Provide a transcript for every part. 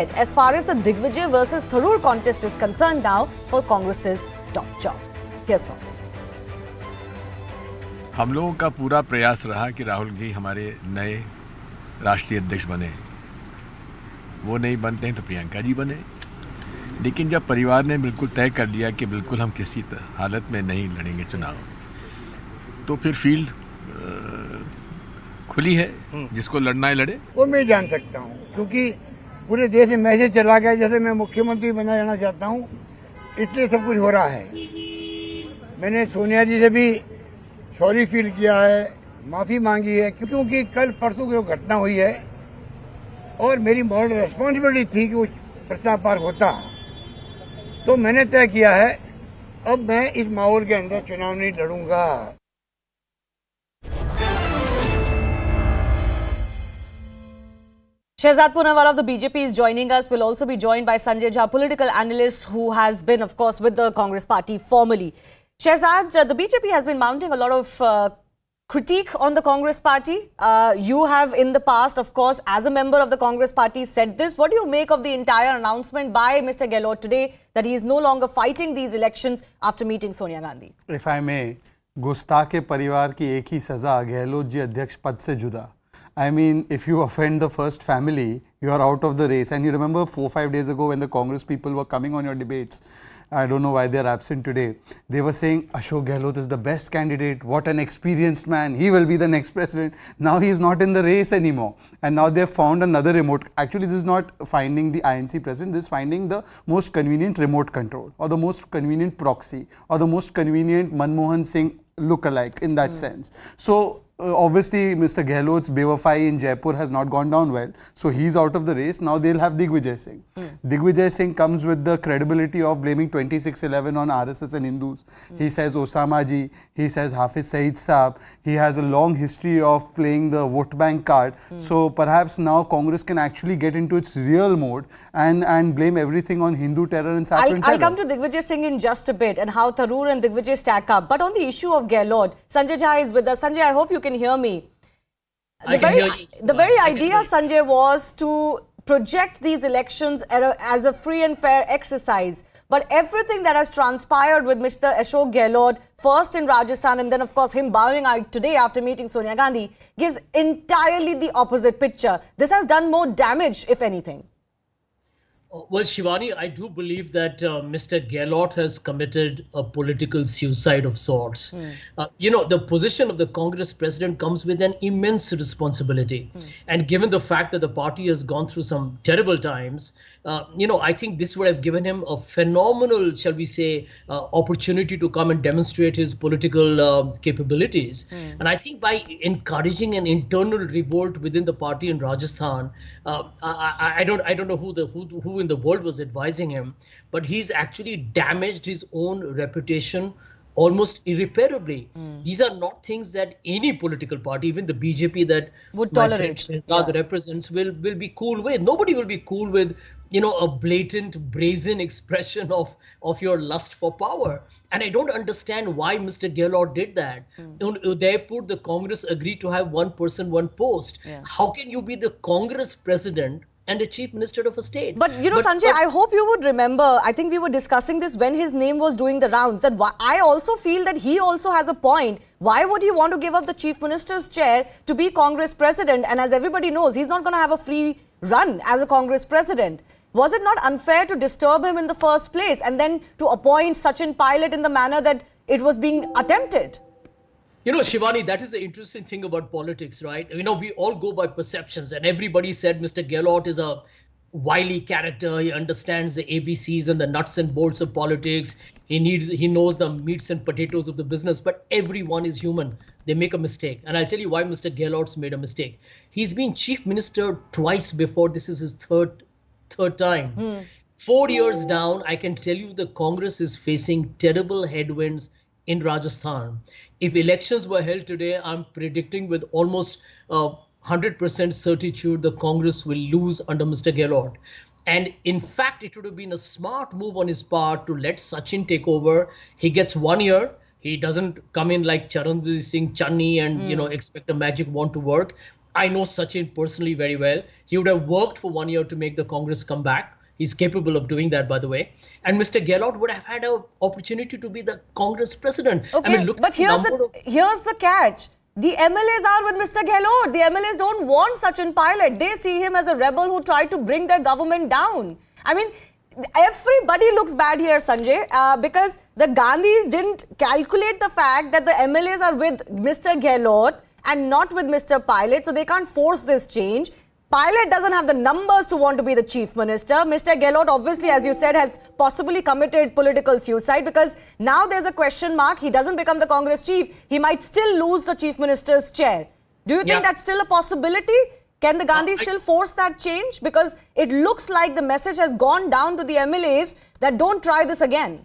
as far as the Digvijay versus Tharoor contest is concerned now for Congress's top job. Here's one. हम लोगों का पूरा प्रयास रहा कि राहुल जी हमारे नए राष्ट्रीय अध्यक्ष बने। वो नहीं बनते हैं तो प्रियंका जी बने। लेकिन जब परिवार ने बिल्कुल तय कर लिया कि बिल्कुल हम किसी हालत में नहीं लड़ेंगे चुनाव, तो फिर फील्ड खुली है, जिसको लड़ना है लड़े। वो मैं जान सकता हूँ, क्योंकि पूरे देश में मैसेज चला गया जैसे मैं मुख्यमंत्री बना जाना चाहता हूँ, इसलिए सब कुछ हो रहा है। मैंने सोनिया जी से भी सॉरी फील किया है, माफी मांगी है, क्योंकि कल परसों की जो घटना हुई है और मेरी मॉरल रेस्पॉन्सिबिलिटी थी कि वो प्रस्ताव पार होता, तो मैंने तय किया है अब मैं इस माहौल के अंदर चुनाव नहीं लड़ूंगा। Shehzad Poonawala of the BJP is joining us. We'll also be joined by Sanjay Jha, political analyst who has been, of course, with the Congress party formally. Shehzad, the BJP has been mounting a lot of critique on the Congress party. You have in the past, of course, as a member of the Congress party said this. What do you make of the entire announcement by Mr. Gehlot today that he is no longer fighting these elections after meeting Sonia Gandhi? If I may, गुस्ताख के परिवार की एक ही सजा, गहलोत जी अध्यक्ष पद से जुदा. I mean, if you offend the first family, you are out of the race. And you remember 4-5 days ago when the Congress people were coming on your debates, I don't know why they are absent today. They were saying Ashok Gehlot is the best candidate. What an experienced man. He will be the next president. Now he is not in the race anymore. And now they have found another remote. Actually, this is not finding the INC president. This is finding the most convenient remote control or the most convenient proxy or the most convenient Manmohan Singh look-alike in that sense. So, obviously, Mr. Gehlot's Bewafai in Jaipur has not gone down well. So, he's out of the race. Now, they'll have Digvijay Singh. Digvijay Singh comes with the credibility of blaming 2611 on RSS and Hindus. He says Osama ji, he says Hafiz Saeed Saab. He has a long history of playing the vote bank card. So, perhaps now Congress can actually get into its real mode and blame everything on Hindu terror and saffron terror. I'll come to Digvijay Singh in just a bit and how Tharoor and Digvijay stack up. But on the issue of Gehlot, Sanjay Jha is with us. Sanjay, I hope you can hear me. The very idea, Sanjay, was to project these elections as a free and fair exercise. But everything that has transpired with Mr. Ashok Gehlot, first in Rajasthan and then, of course, him bowing out today after meeting Sonia Gandhi, gives entirely the opposite picture. This has done more damage, if anything. Well, Shivani, I do believe that Mr. Gehlot has committed a political suicide of sorts. You know, the position of the Congress president comes with an immense responsibility. And given the fact that the party has gone through some terrible times, you know, I think this would have given him a phenomenal, shall we say, opportunity to come and demonstrate his political capabilities. And I think by encouraging an internal revolt within the party in Rajasthan, I don't know who in the world was advising him, but he's actually damaged his own reputation almost irreparably. These are not things that any political party, even the BJP that would tolerate, represents, will be cool with. Nobody will be cool with, you know, a blatant, brazen expression of your lust for power. And I don't understand why Mr. Gehlot did that. Therefore, the Congress agreed to have one person, one post. How can you be the Congress president and a chief minister of a state? But, you know, Sanjay, I hope you would remember, I think we were discussing this when his name was doing the rounds, that I also feel that he also has a point. Why would he want to give up the chief minister's chair to be Congress president? And as everybody knows, he's not going to have a free run as a Congress president. Was it not unfair to disturb him in the first place and then to appoint Sachin Pilot in the manner that it was being attempted? You know, Shivani, that is the interesting thing about politics, right? You know, we all go by perceptions, and everybody said Mr. Gehlot is a wily character. He understands the ABCs and the nuts and bolts of politics. He knows the meats and potatoes of the business, but everyone is human. They make a mistake. And I'll tell you why Mr. Gehlot's made a mistake. He's been chief minister twice before. This is his third time. 4 years down, I can tell you the Congress is facing terrible headwinds in Rajasthan. If elections were held today, I'm predicting with almost 100% certitude the Congress will lose under Mr. Gehlot. And in fact, it would have been a smart move on his part to let Sachin take over. He gets 1 year. He doesn't come in like Charanjit Singh Channi and, you know, expect a magic wand to work. I know Sachin personally very well. He would have worked for 1 year to make the Congress come back. He's capable of doing that, by the way. And Mr. Gehlot would have had an opportunity to be the Congress president. Okay, I mean, look, but here's the catch. The MLAs are with Mr. Gehlot. The MLAs don't want Sachin Pilot. They see him as a rebel who tried to bring their government down. I mean, everybody looks bad here, Sanjay, because the Gandhis didn't calculate the fact that the MLAs are with Mr. Gehlot and not with Mr. Pilot, so they can't force this change. Pilot doesn't have the numbers to want to be the chief minister. Mr. Gehlot, obviously, as you said, has possibly committed political suicide because now there's a question mark. He doesn't become the Congress chief. He might still lose the chief minister's chair. Do you think that's still a possibility? Can the Gandhis still force that change? Because it looks like the message has gone down to the MLAs that don't try this again.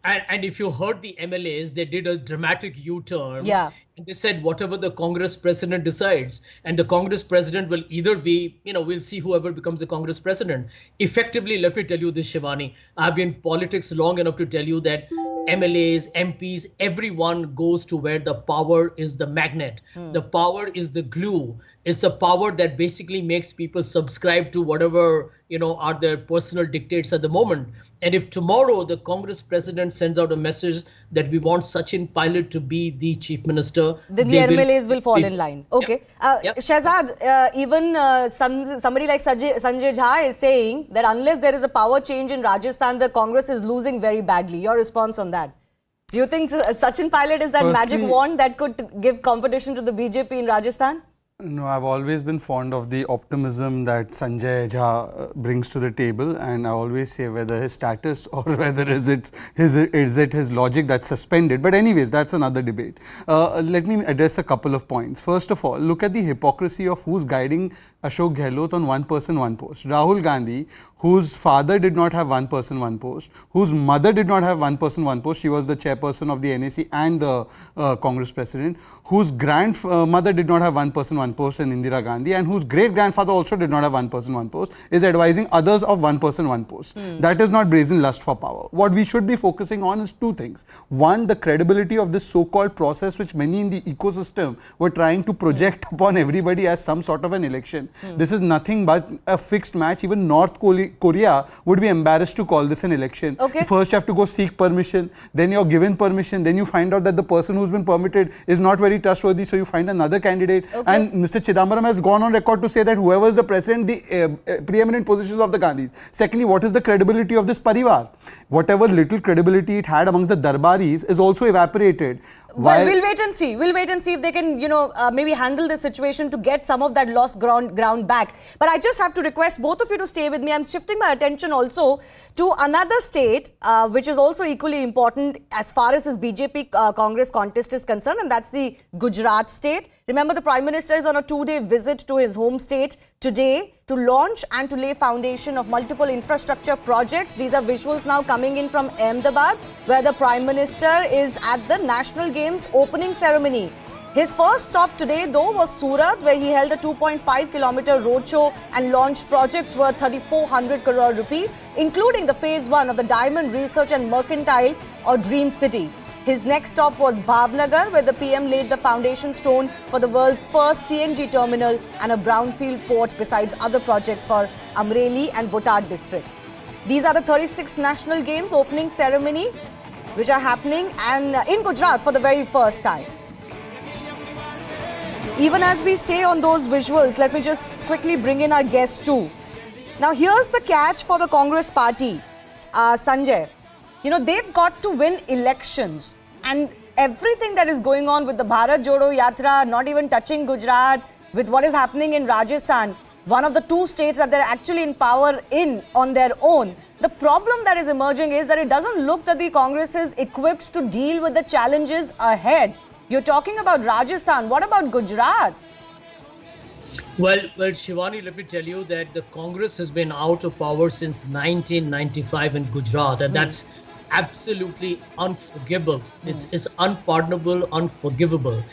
And if you heard the MLAs, they did a dramatic U-turn. Yeah. And they said whatever the Congress president decides, and the Congress president will either be, we'll see whoever becomes the Congress president. Effectively, let me tell you this, Shivani, I've been in politics long enough to tell you that MLAs, MPs, everyone goes to where the power is the magnet. The power is the glue. It's a power that basically makes people subscribe to whatever, are their personal dictates at the moment. And if tomorrow the Congress president sends out a message that we want Sachin Pilot to be the chief minister, then the MLAs will fall in line. Okay. Shehzad, even somebody like Sanjay Jha is saying that unless there is a power change in Rajasthan, the Congress is losing very badly. Your response on that? Do you think Sachin Pilot is that magic wand that could give competition to the BJP in Rajasthan? No, I've always been fond of the optimism that Sanjay Jha brings to the table, and I always say whether his status or whether is it his logic that's suspended. But anyways, that's another debate. Let me address a couple of points. First of all, look at the hypocrisy of who's guiding Ashok Gehlot on one person, one post. Rahul Gandhi, whose father did not have one person, one post, whose mother did not have one person, one post. She was the chairperson of the NAC and the Congress president, whose grandmother did not have one person, one post in Indira Gandhi, and whose great-grandfather also did not have one person, one post, is advising others of one person, one post. That is not brazen lust for power. What we should be focusing on is two things. One, the credibility of this so-called process which many in the ecosystem were trying to project upon everybody as some sort of an election. This is nothing but a fixed match. Even North Korea would be embarrassed to call this an election. Okay. First you have to go seek permission, then you're given permission, then you find out that the person who's been permitted is not very trustworthy, so you find another candidate. And Mr. Chidambaram has gone on record to say that whoever is the president, the preeminent positions of the Gandhis. Secondly, what is the credibility of this parivar? Whatever little credibility it had amongst the Darbaris is also evaporated. Well, we'll wait and see. We'll wait and see if they can, maybe handle the situation to get some of that lost ground back. But I just have to request both of you to stay with me. I'm shifting my attention also to another state, which is also equally important as far as this BJP Congress contest is concerned, and that's the Gujarat state. Remember, the Prime Minister is on a 2-day visit to his home state today to launch and to lay foundation of multiple infrastructure projects. These are visuals now coming in from Ahmedabad, where the Prime Minister is at the National Games opening ceremony. His first stop today, though, was Surat, where he held a 2.5-kilometer roadshow and launched projects worth 3,400 crore rupees, including the phase 1 of the Diamond Research and Mercantile or Dream City. His next stop was Bhavnagar, where the PM laid the foundation stone for the world's first CNG terminal and a brownfield port, besides other projects for Amreli and Botad district. These are the 36th National Games opening ceremony, which are happening and in Gujarat for the very first time. Even as we stay on those visuals, let me just quickly bring in our guest too. Now, here's the catch for the Congress party, Sanjay. They've got to win elections, and everything that is going on with the Bharat Jodo Yatra, not even touching Gujarat, with what is happening in Rajasthan, one of the two states that they're actually in power in on their own. The problem that is emerging is that it doesn't look that the Congress is equipped to deal with the challenges ahead. You're talking about Rajasthan. What about Gujarat? Well, Shivani, let me tell you that the Congress has been out of power since 1995 in Gujarat, and that's absolutely unforgivable. It's unpardonable, unforgivable.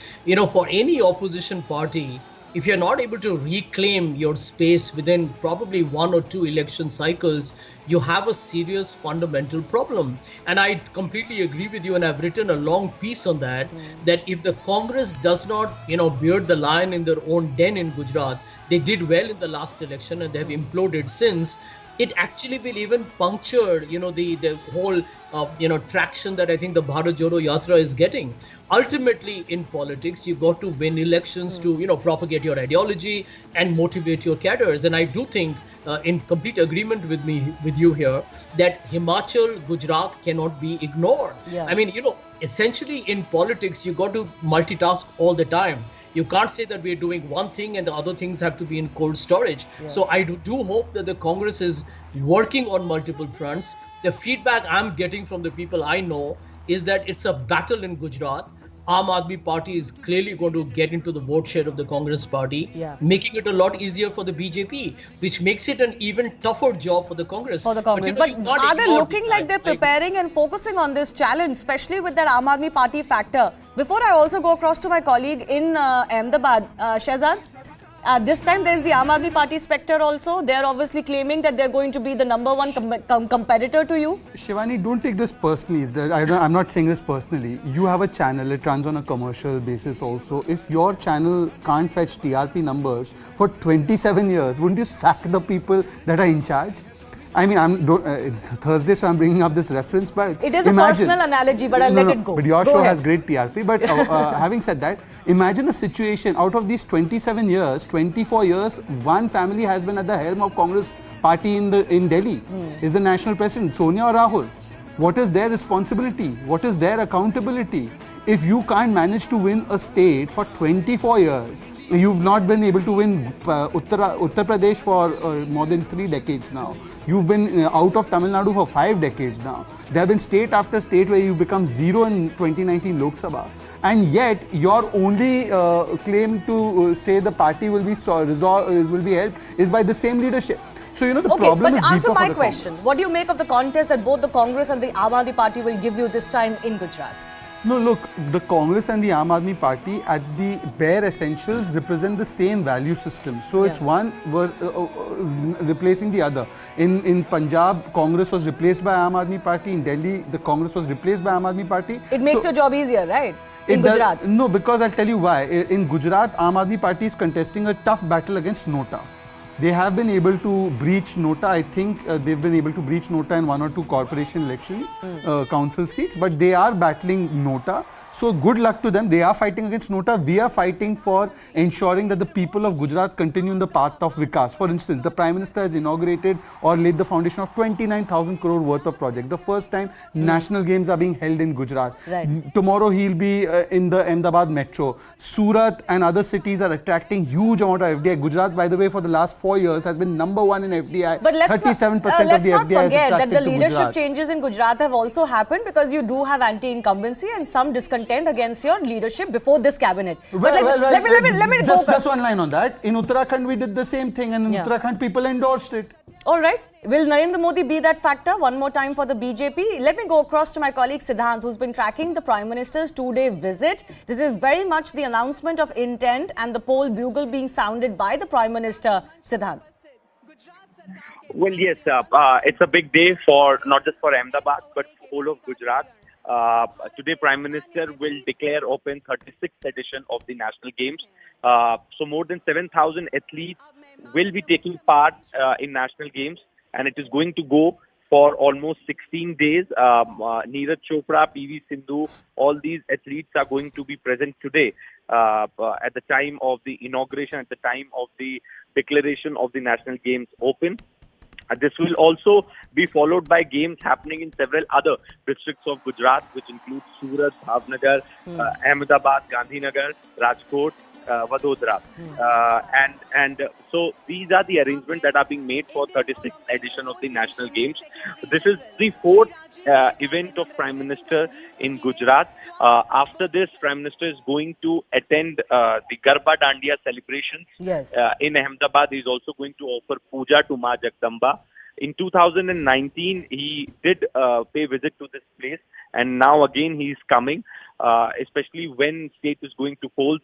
For any opposition party if you're not able to reclaim your space within probably 1 or 2 election cycles, you have a serious fundamental problem. And I completely agree with you, and I've written a long piece on that, that if the Congress does not, beard the lion in their own den in Gujarat, they did well in the last election and they have imploded since, it actually will even puncture, the whole, traction that I think the Bharat Jodo Yatra is getting. Ultimately, in politics, you got to win elections to, propagate your ideology and motivate your cadres. And I do think, in complete agreement with you here, that Himachal, Gujarat cannot be ignored. Yeah. I mean, essentially in politics, you got to multitask all the time. You can't say that we're doing one thing and the other things have to be in cold storage. Yeah. So I do hope that the Congress is working on multiple fronts. The feedback I'm getting from the people I know is that it's a battle in Gujarat. Aam Aadmi Party is clearly going to get into the vote share of the Congress Party, making it a lot easier for the BJP, which makes it an even tougher job for the Congress. But are they looking like they're preparing and focusing on this challenge, especially with that Aam Aadmi Party factor? Before I also go across to my colleague in Ahmedabad, Shehzad, this time there's the Aam Aadmi Party spectre also. They're obviously claiming that they're going to be the #1 competitor to you. Shivani, don't take this personally. I'm not saying this personally. You have a channel, it runs on a commercial basis also. If your channel can't fetch TRP numbers for 27 years, wouldn't you sack the people that are in charge? I mean, it's Thursday, so I'm bringing up this reference, but it is a personal analogy, but I'll let it go. But your show has great TRP. But having said that, imagine a situation out of these 27 years, 24 years, one family has been at the helm of Congress party in Delhi. Is the national president Sonia or Rahul? What is their responsibility? What is their accountability? If you can't manage to win a state for 24 years, you've not been able to win Uttar Pradesh for more than 3 decades now. You've been out of Tamil Nadu for 5 decades now. There have been state after state where you've become zero in 2019 Lok Sabha. And yet, your only claim to say the party will be helped is by the same leadership. So, the problem is deeper for the answer my question. What do you make of the contest that both the Congress and the Aam Aadmi Party will give you this time in Gujarat? No, look, the Congress and the Aam Aadmi Party at the bare essentials represent the same value system. So it's one replacing the other. In Punjab, Congress was replaced by Aam Aadmi Party. In Delhi, the Congress was replaced by Aam Aadmi Party. It makes your job easier, right? In Gujarat? No, because I'll tell you why. In Gujarat, Aam Aadmi Party is contesting a tough battle against Nota. They have been able to breach Nota. I think they've been able to breach Nota in 1 or 2 corporation elections, council seats, but they are battling Nota. So good luck to them. They are fighting against Nota. We are fighting for ensuring that the people of Gujarat continue in the path of Vikas. For instance, the Prime Minister has inaugurated or laid the foundation of 29,000 crore worth of projects. The first time national games are being held in Gujarat. Right. Tomorrow he'll be in the Ahmedabad metro. Surat and other cities are attracting huge amount of FDI. Gujarat, by the way, for the last 4 years has been #1 in FDI. But let's 37% of the FDI is attracted to Gujarat. Let's not forget that the leadership changes in Gujarat have also happened because you do have anti-incumbency and some discontent against your leadership before this cabinet. Let me just one line on that. In Uttarakhand, we did the same thing, and in Uttarakhand, people endorsed it. All right. Will Narendra Modi be that factor one more time for the BJP? Let me go across to my colleague Siddhant, who's been tracking the Prime Minister's 2-day visit. This is very much the announcement of intent and the poll bugle being sounded by the Prime Minister. Siddhant. Well, yes, it's a big day for not just for Ahmedabad, but whole of Gujarat. Today, Prime Minister will declare open 36th edition of the National Games. So more than 7,000 athletes will be taking part in National Games, and it is going to go for almost 16 days. Neeraj Chopra, PV Sindhu, all these athletes are going to be present today at the time of the inauguration, at the time of the declaration of the National Games open. This will also be followed by games happening in several other districts of Gujarat, which include Surat, Bhavnagar, Ahmedabad, Gandhinagar, Rajkot, Vadodara. And so these are the arrangements that are being made for 36th edition of the National Games. This is the 4th event of Prime Minister in Gujarat. After this, Prime Minister is going to attend the Garba Dandiya celebrations in Ahmedabad. He is also going to offer puja to Ma Jagdamba. In 2019, he did pay visit to this place, and now again he is coming, especially when state is going to polls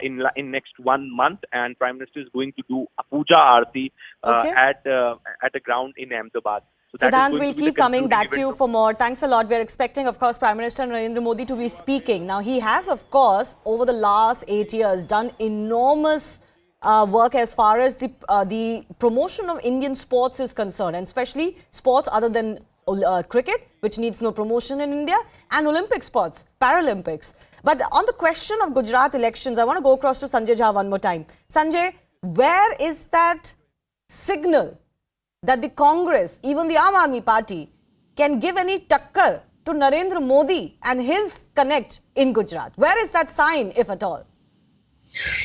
in next 1 month, and Prime Minister is going to do a puja aarti at a ground in Ahmedabad. Siddhant, we'll keep coming back to you for more. Thanks a lot. We're expecting, of course, Prime Minister Narendra Modi to be speaking. Now, he has, of course, over the last 8 years, done enormous work as far as the promotion of Indian sports is concerned, and especially sports other than cricket, which needs no promotion in India, and Olympic sports, Paralympics. But on the question of Gujarat elections, I want to go across to Sanjay Jha one more time. Sanjay, where is that signal that the Congress, even the Aam Aadmi Party, can give any takkar to Narendra Modi and his connect in Gujarat? Where is that sign, if at all?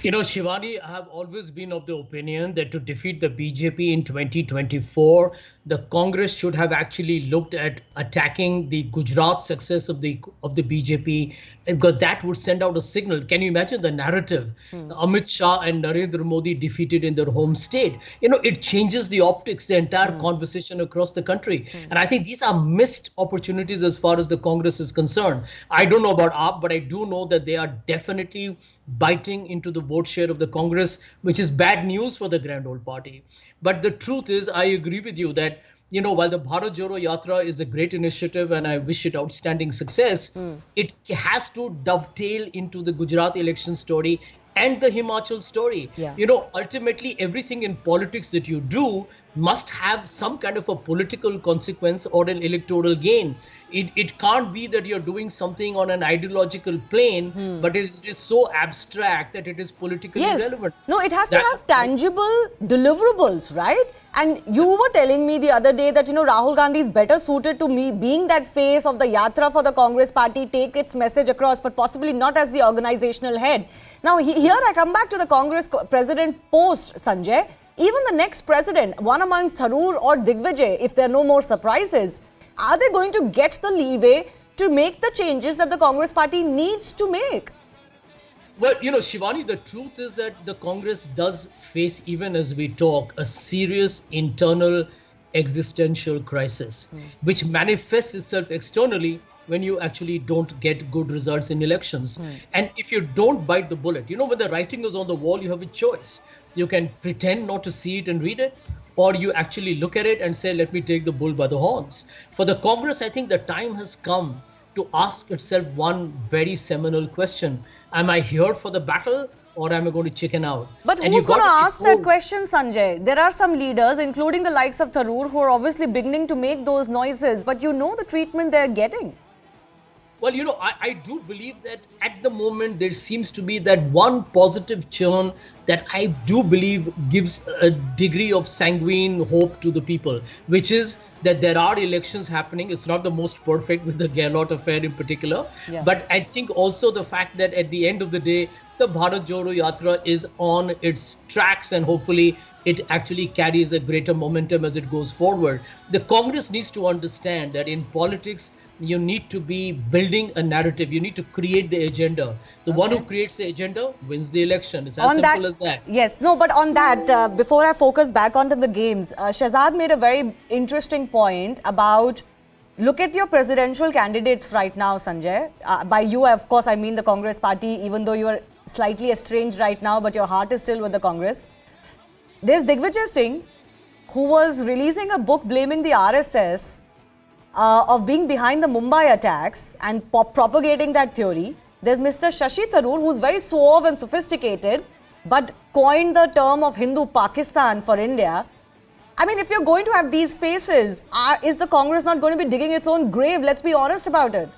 You know, Shivani, I have always been of the opinion that to defeat the BJP in 2024, the Congress should have actually looked at attacking the Gujarat success of the BJP, because that would send out a signal. Can you imagine the narrative? Amit Shah and Narendra Modi defeated in their home state. You know, it changes the optics, the entire conversation across the country. And I think these are missed opportunities as far as the Congress is concerned. I don't know about AAP, but I do know that they are definitely biting into the vote share of the Congress, which is bad news for the Grand Old Party. But the truth is, I agree with you that, you know, while the Bharat Jodo Yatra is a great initiative and I wish it outstanding success, it has to dovetail into the Gujarat election story and the Himachal story. You know, ultimately, everything in politics that you do must have some kind of a political consequence or an electoral gain. It can't be that you're doing something on an ideological plane, but it is so abstract that it is politically relevant. No, it has to have tangible deliverables, right? And you were telling me the other day that, you know, Rahul Gandhi is better suited to me being that face of the Yatra for the Congress party, take its message across, but possibly not as the organizational head. Now, here I come back to the Congress president post, Sanjay. Even the next president, one among Tharoor or Digvijay, if there are no more surprises, are they going to get the leeway to make the changes that the Congress party needs to make? Well, you know, Shivani, the truth is that the Congress does face, even as we talk, a serious internal existential crisis, which manifests itself externally when you actually don't get good results in elections. And if you don't bite the bullet, you know, when the writing is on the wall, you have a choice. You can pretend not to see it and read it, or you actually look at it and say, let me take the bull by the horns. For the Congress, I think the time has come to ask itself one very seminal question. Am I here for the battle, or am I going to chicken out? But who's going to ask that question, Sanjay? There are some leaders, including the likes of Tharoor, who are obviously beginning to make those noises, but you know the treatment they're getting. Well, you know, I do believe that at the moment there seems to be that one positive churn that I do believe gives a degree of sanguine hope to the people, which is that there are elections happening. It's not the most perfect with the Gehlot affair in particular. But I think also the fact that at the end of the day, the Bharat Jodo Yatra is on its tracks, and hopefully it actually carries a greater momentum as it goes forward. The Congress needs to understand that in politics, you need to be building a narrative. You need to create the agenda. The one who creates the agenda wins the election. It's as simple as that. Yes. No, but on that, before I focus back onto the games, Shahzad made a very interesting point about, look at your presidential candidates right now, Sanjay. By you, of course, I mean the Congress party, even though you are slightly estranged right now, but your heart is still with the Congress. There's Digvijay Singh, who was releasing a book blaming the RSS of being behind the Mumbai attacks and propagating that theory. There's Mr. Shashi Tharoor, who's very suave and sophisticated, but coined the term of Hindu Pakistan for India. I mean, if you're going to have these faces, is the Congress not going to be digging its own grave? Let's be honest about it.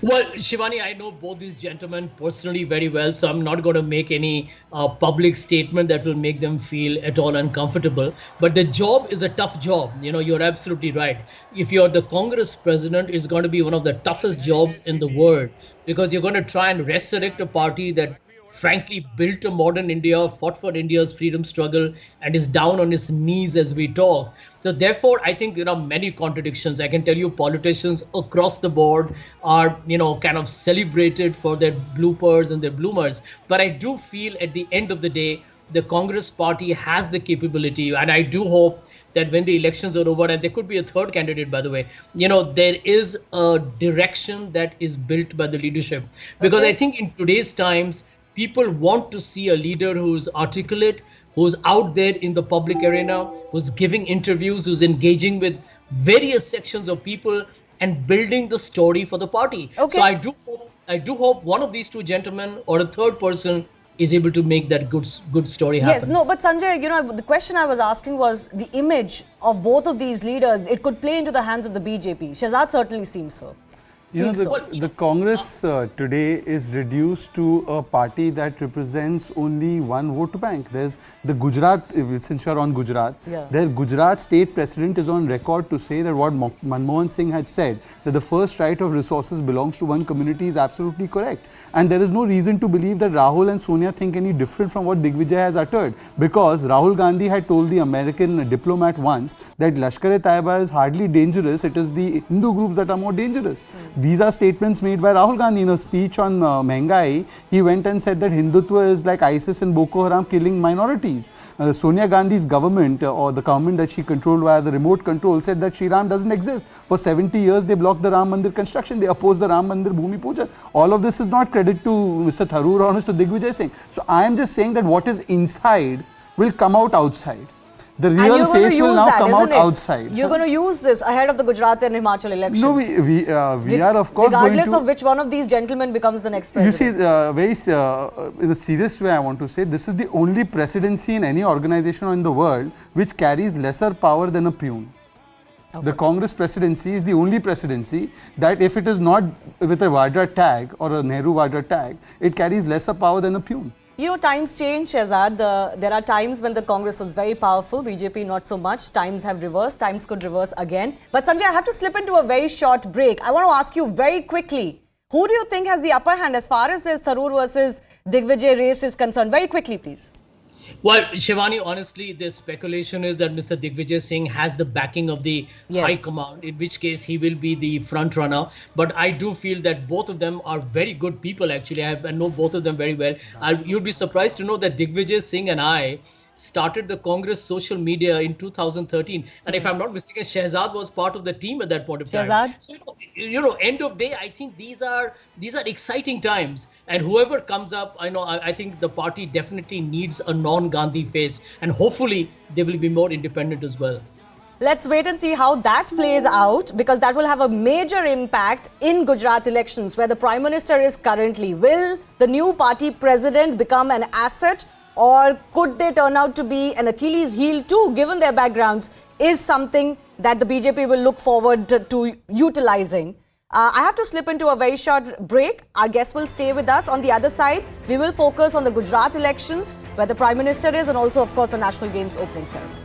Well, Shivani, I know both these gentlemen personally very well, so I'm not going to make any public statement that will make them feel at all uncomfortable. But the job is a tough job. You know, you're absolutely right. If you're the Congress president, it's going to be one of the toughest jobs in the world, because you're going to try and resurrect a party that frankly built a modern India, fought for India's freedom struggle, and is down on its knees as we talk. So therefore, I think there are many contradictions. I can tell you politicians across the board are, you know, kind of celebrated for their bloopers and their bloomers. But I do feel at the end of the day, the Congress party has the capability, and I do hope that when the elections are over, and there could be a third candidate, by the way, there is a direction that is built by the leadership. Because I think in today's times, people want to see a leader who's articulate, who's out there in the public arena, who's giving interviews, who's engaging with various sections of people and building the story for the party. Okay. So I do hope one of these two gentlemen or a third person is able to make that good story happen. Yes, no, but Sanjay, the question I was asking was the image of both of these leaders. It could play into the hands of the BJP. Shehzad certainly seems so. The Congress today is reduced to a party that represents only one vote bank. There's the Gujarat, since you are on Gujarat, their Gujarat state president is on record to say that what Manmohan Singh had said, that the first right of resources belongs to one community, is absolutely correct. And there is no reason to believe that Rahul and Sonia think any different from what Digvijay has uttered. Because Rahul Gandhi had told the American diplomat once that Lashkar-e-Taiba is hardly dangerous, it is the Hindu groups that are more dangerous. These are statements made by Rahul Gandhi in a speech on Mehengai. He went and said that Hindutva is like ISIS and Boko Haram killing minorities. Sonia Gandhi's government, or the government that she controlled via the remote control, said that Shri Ram doesn't exist. For 70 years, they blocked the Ram Mandir construction. They opposed the Ram Mandir Bhumi Pujan. All of this is not credit to Mr. Tharoor or Mr. Digvijay Singh. So I am just saying that what is inside will come out outside. The real face will now come out outside. You're going to use this ahead of the Gujarat and Himachal elections. No, we are of course regardless going to, of which one of these gentlemen becomes the next president. You see, in a serious way I want to say, this is the only presidency in any organization in the world which carries lesser power than a peon. Okay. The Congress presidency is the only presidency that if it is not with a Vadra tag or a Nehru Vadra tag, it carries lesser power than a peon. Times change, Shehzad. There are times when the Congress was very powerful, BJP not so much. Times have reversed, times could reverse again. But Sanjay, I have to slip into a very short break. I want to ask you very quickly, who do you think has the upper hand as far as this Tharoor versus Digvijay race is concerned? Very quickly, please. Well, Shivani, honestly, the speculation is that Mr. Digvijay Singh has the backing of the high command, in which case he will be the front runner. But I do feel that both of them are very good people, actually. I know both of them very well. You'd be surprised to know that Digvijay Singh and I started the Congress social media in 2013. And if I'm not mistaken, Shehzad was part of the team at that point of time. Shehzad? So, end of day, I think these are exciting times. And whoever comes up, I think the party definitely needs a non-Gandhi face. And hopefully, they will be more independent as well. Let's wait and see how that plays out, because that will have a major impact in Gujarat elections, where the Prime Minister is currently. Will the new party president become an asset, or could they turn out to be an Achilles heel too, given their backgrounds, is something that the BJP will look forward to utilizing. I have to slip into a very short break. Our guests will stay with us. On the other side, we will focus on the Gujarat elections, where the Prime Minister is, and also, of course, the National Games opening ceremony.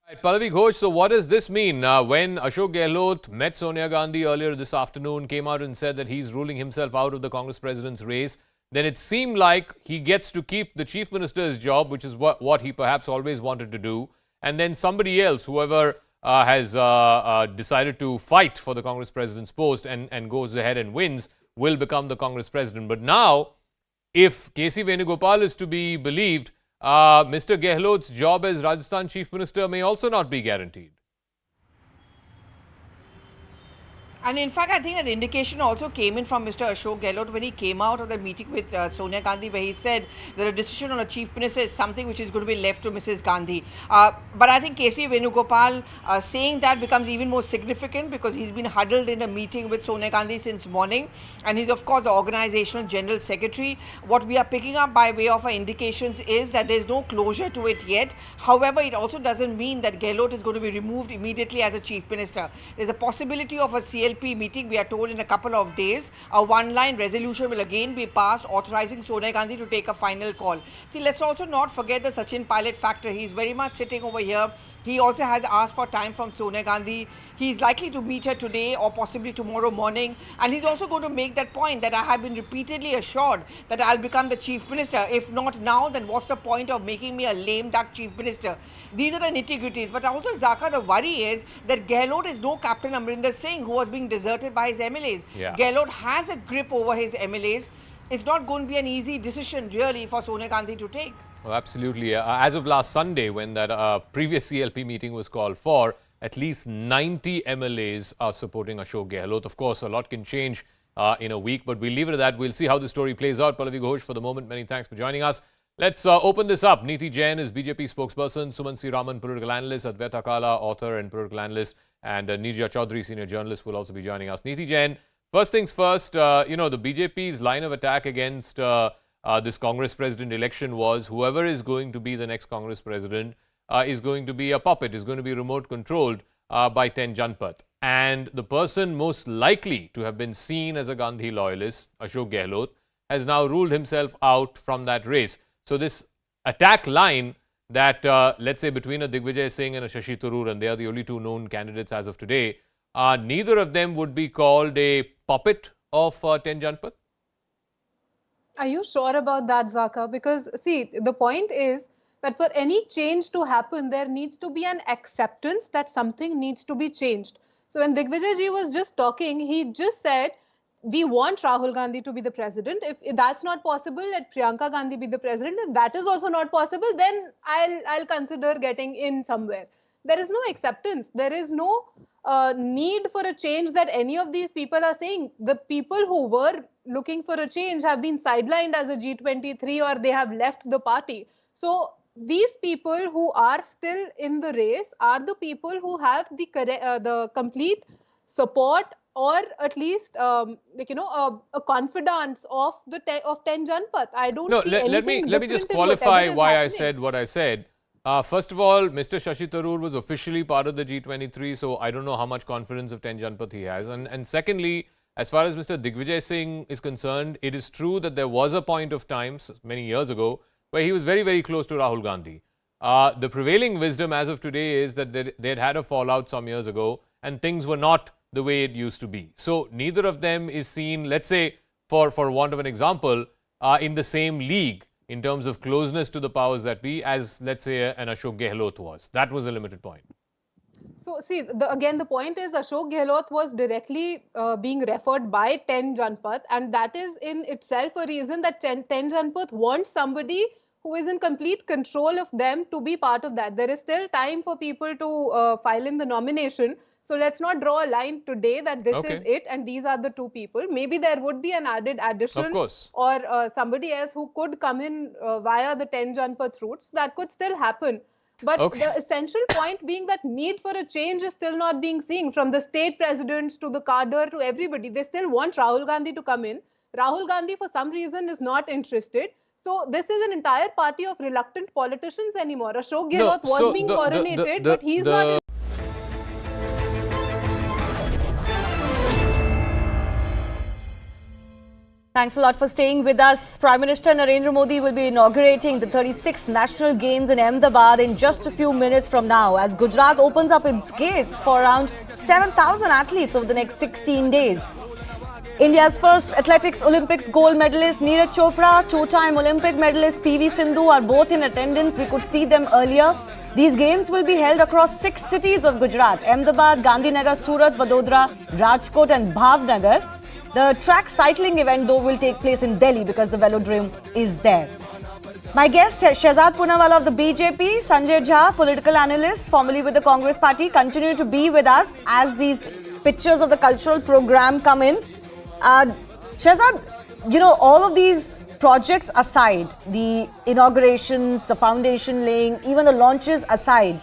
Right, Pallavi Ghosh, so what does this mean? When Ashok Gehlot met Sonia Gandhi earlier this afternoon, came out and said that he's ruling himself out of the Congress president's race, then it seemed like he gets to keep the chief minister's job, which is what he perhaps always wanted to do. And then somebody else, whoever has decided to fight for the Congress president's post and goes ahead and wins, will become the Congress president. But now, if K.C. Venugopal is to be believed, Mr. Gehlot's job as Rajasthan Chief Minister may also not be guaranteed. And in fact, I think an indication also came in from Mr. Ashok Gehlot when he came out of the meeting with Sonia Gandhi, where he said that a decision on a chief minister is something which is going to be left to Mrs. Gandhi. But I think K.C. Venugopal saying that becomes even more significant because he's been huddled in a meeting with Sonia Gandhi since morning, and he's of course the organizational general secretary. What we are picking up by way of our indications is that there's no closure to it yet. However, it also doesn't mean that Gehlot is going to be removed immediately as a chief minister. There's a possibility of a CLP meeting, we are told, in a couple of days. A one-line resolution will again be passed authorizing Sonia Gandhi to take a final call. See, let's also not forget the Sachin Pilot factor. He's very much sitting over here. He also has asked for time from Sonia Gandhi. He's likely to meet her today or possibly tomorrow morning. And he's also going to make that point that I have been repeatedly assured that I'll become the chief minister. If not now, then what's the point of making me a lame duck chief minister? These are the nitty-gritties. But also, Zaka, the worry is that Gehlot is no Captain Amrinder Singh who was being deserted by his MLAs. Yeah. Gehlot has a grip over his MLAs. It's not going to be an easy decision really for Sonia Gandhi to take. Well, absolutely. As of last Sunday, when that previous CLP meeting was called for, at least 90 MLAs are supporting Ashok Gehlot. Of course, a lot can change in a week, but we'll leave it at that. We'll see how the story plays out. Pallavi Ghosh, for the moment, many thanks for joining us. Let's open this up. Neeti Jain is BJP spokesperson, Suman C. Raman, political analyst, Advaita Kala, author and political analyst, and Nirja Chaudhary, senior journalist, will also be joining us. Neeti Jain, first things first, you know, the BJP's line of attack against this Congress president election was whoever is going to be the next Congress president is going to be a puppet, is going to be remote controlled by 10 Janpath. And the person most likely to have been seen as a Gandhi loyalist, Ashok Gehlot, has now ruled himself out from that race. So this attack line that, let's say, between a Digvijay Singh and a Shashi Tharoor, and they are the only two known candidates as of today, neither of them would be called a puppet of 10 Janpath? Are you sure about that, Zaka? Because, see, the point is that for any change to happen, there needs to be an acceptance that something needs to be changed. So when Digvijay ji was just talking, he just said, we want Rahul Gandhi to be the president. If that's not possible, let Priyanka Gandhi be the president. If that is also not possible, then I'll consider getting in somewhere. There is no acceptance. There is no need for a change that any of these people are saying. The people who were looking for a change have been sidelined as a G23 or they have left the party. So these people who are still in the race are the people who have the complete support or at least a confidence of 10 Janpath. I don't see anything. Let me just qualify why I said what I said. First of all, Mr. Shashi Tharoor was officially part of the G23, so I don't know how much confidence of 10 Janpath he has. And secondly, as far as Mr. Digvijay Singh is concerned, it is true that there was a point of time many years ago where he was very, very close to Rahul Gandhi. The prevailing wisdom as of today is that they'd had a fallout some years ago and things were not the way it used to be. So neither of them is seen, let's say, for want of an example, in the same league in terms of closeness to the powers that be as, let's say, an Ashok Gehlot was. That was a limited point. So, see, again, the point is Ashok Gehlot was directly being referred by 10 Janpath, and that is in itself a reason that 10 Janpath wants somebody who is in complete control of them to be part of that. There is still time for people to file in the nomination. So let's not draw a line today that this is it and these are the two people. Maybe there would be an added addition or somebody else who could come in via the 10 Janpath routes. That could still happen. But the essential point being that need for a change is still not being seen from the state presidents to the cadre to everybody. They still want Rahul Gandhi to come in. Rahul Gandhi for some reason is not interested. So this is an entire party of reluctant politicians anymore. Ashok Gehlot was being coronated, but he's not. Thanks a lot for staying with us. Prime Minister Narendra Modi will be inaugurating the 36th National Games in Ahmedabad in just a few minutes from now as Gujarat opens up its gates for around 7,000 athletes over the next 16 days. India's first athletics Olympics gold medalist Neeraj Chopra, two-time Olympic medalist PV Sindhu are both in attendance. We could see them earlier. These games will be held across 6 cities of Gujarat: Ahmedabad, Gandhinagar, Surat, Vadodara, Rajkot and Bhavnagar. The track cycling event, though, will take place in Delhi because the velodrome is there. My guest, Shehzad Poonawalla of the BJP, Sanjay Jha, political analyst, formerly with the Congress party, continue to be with us as these pictures of the cultural program come in. Shehzad, you know, all of these projects aside, the inaugurations, the foundation laying, even the launches aside,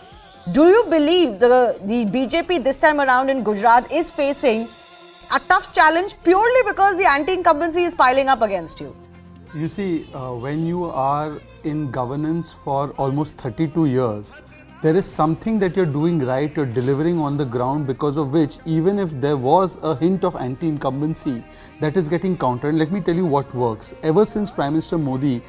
do you believe the BJP this time around in Gujarat is facing a tough challenge purely because the anti-incumbency is piling up against you? You see, when you are in governance for almost 32 years, there is something that you're doing right, you're delivering on the ground, because of which, even if there was a hint of anti-incumbency, that is getting countered. And let me tell you what works. Ever since Prime Minister Modi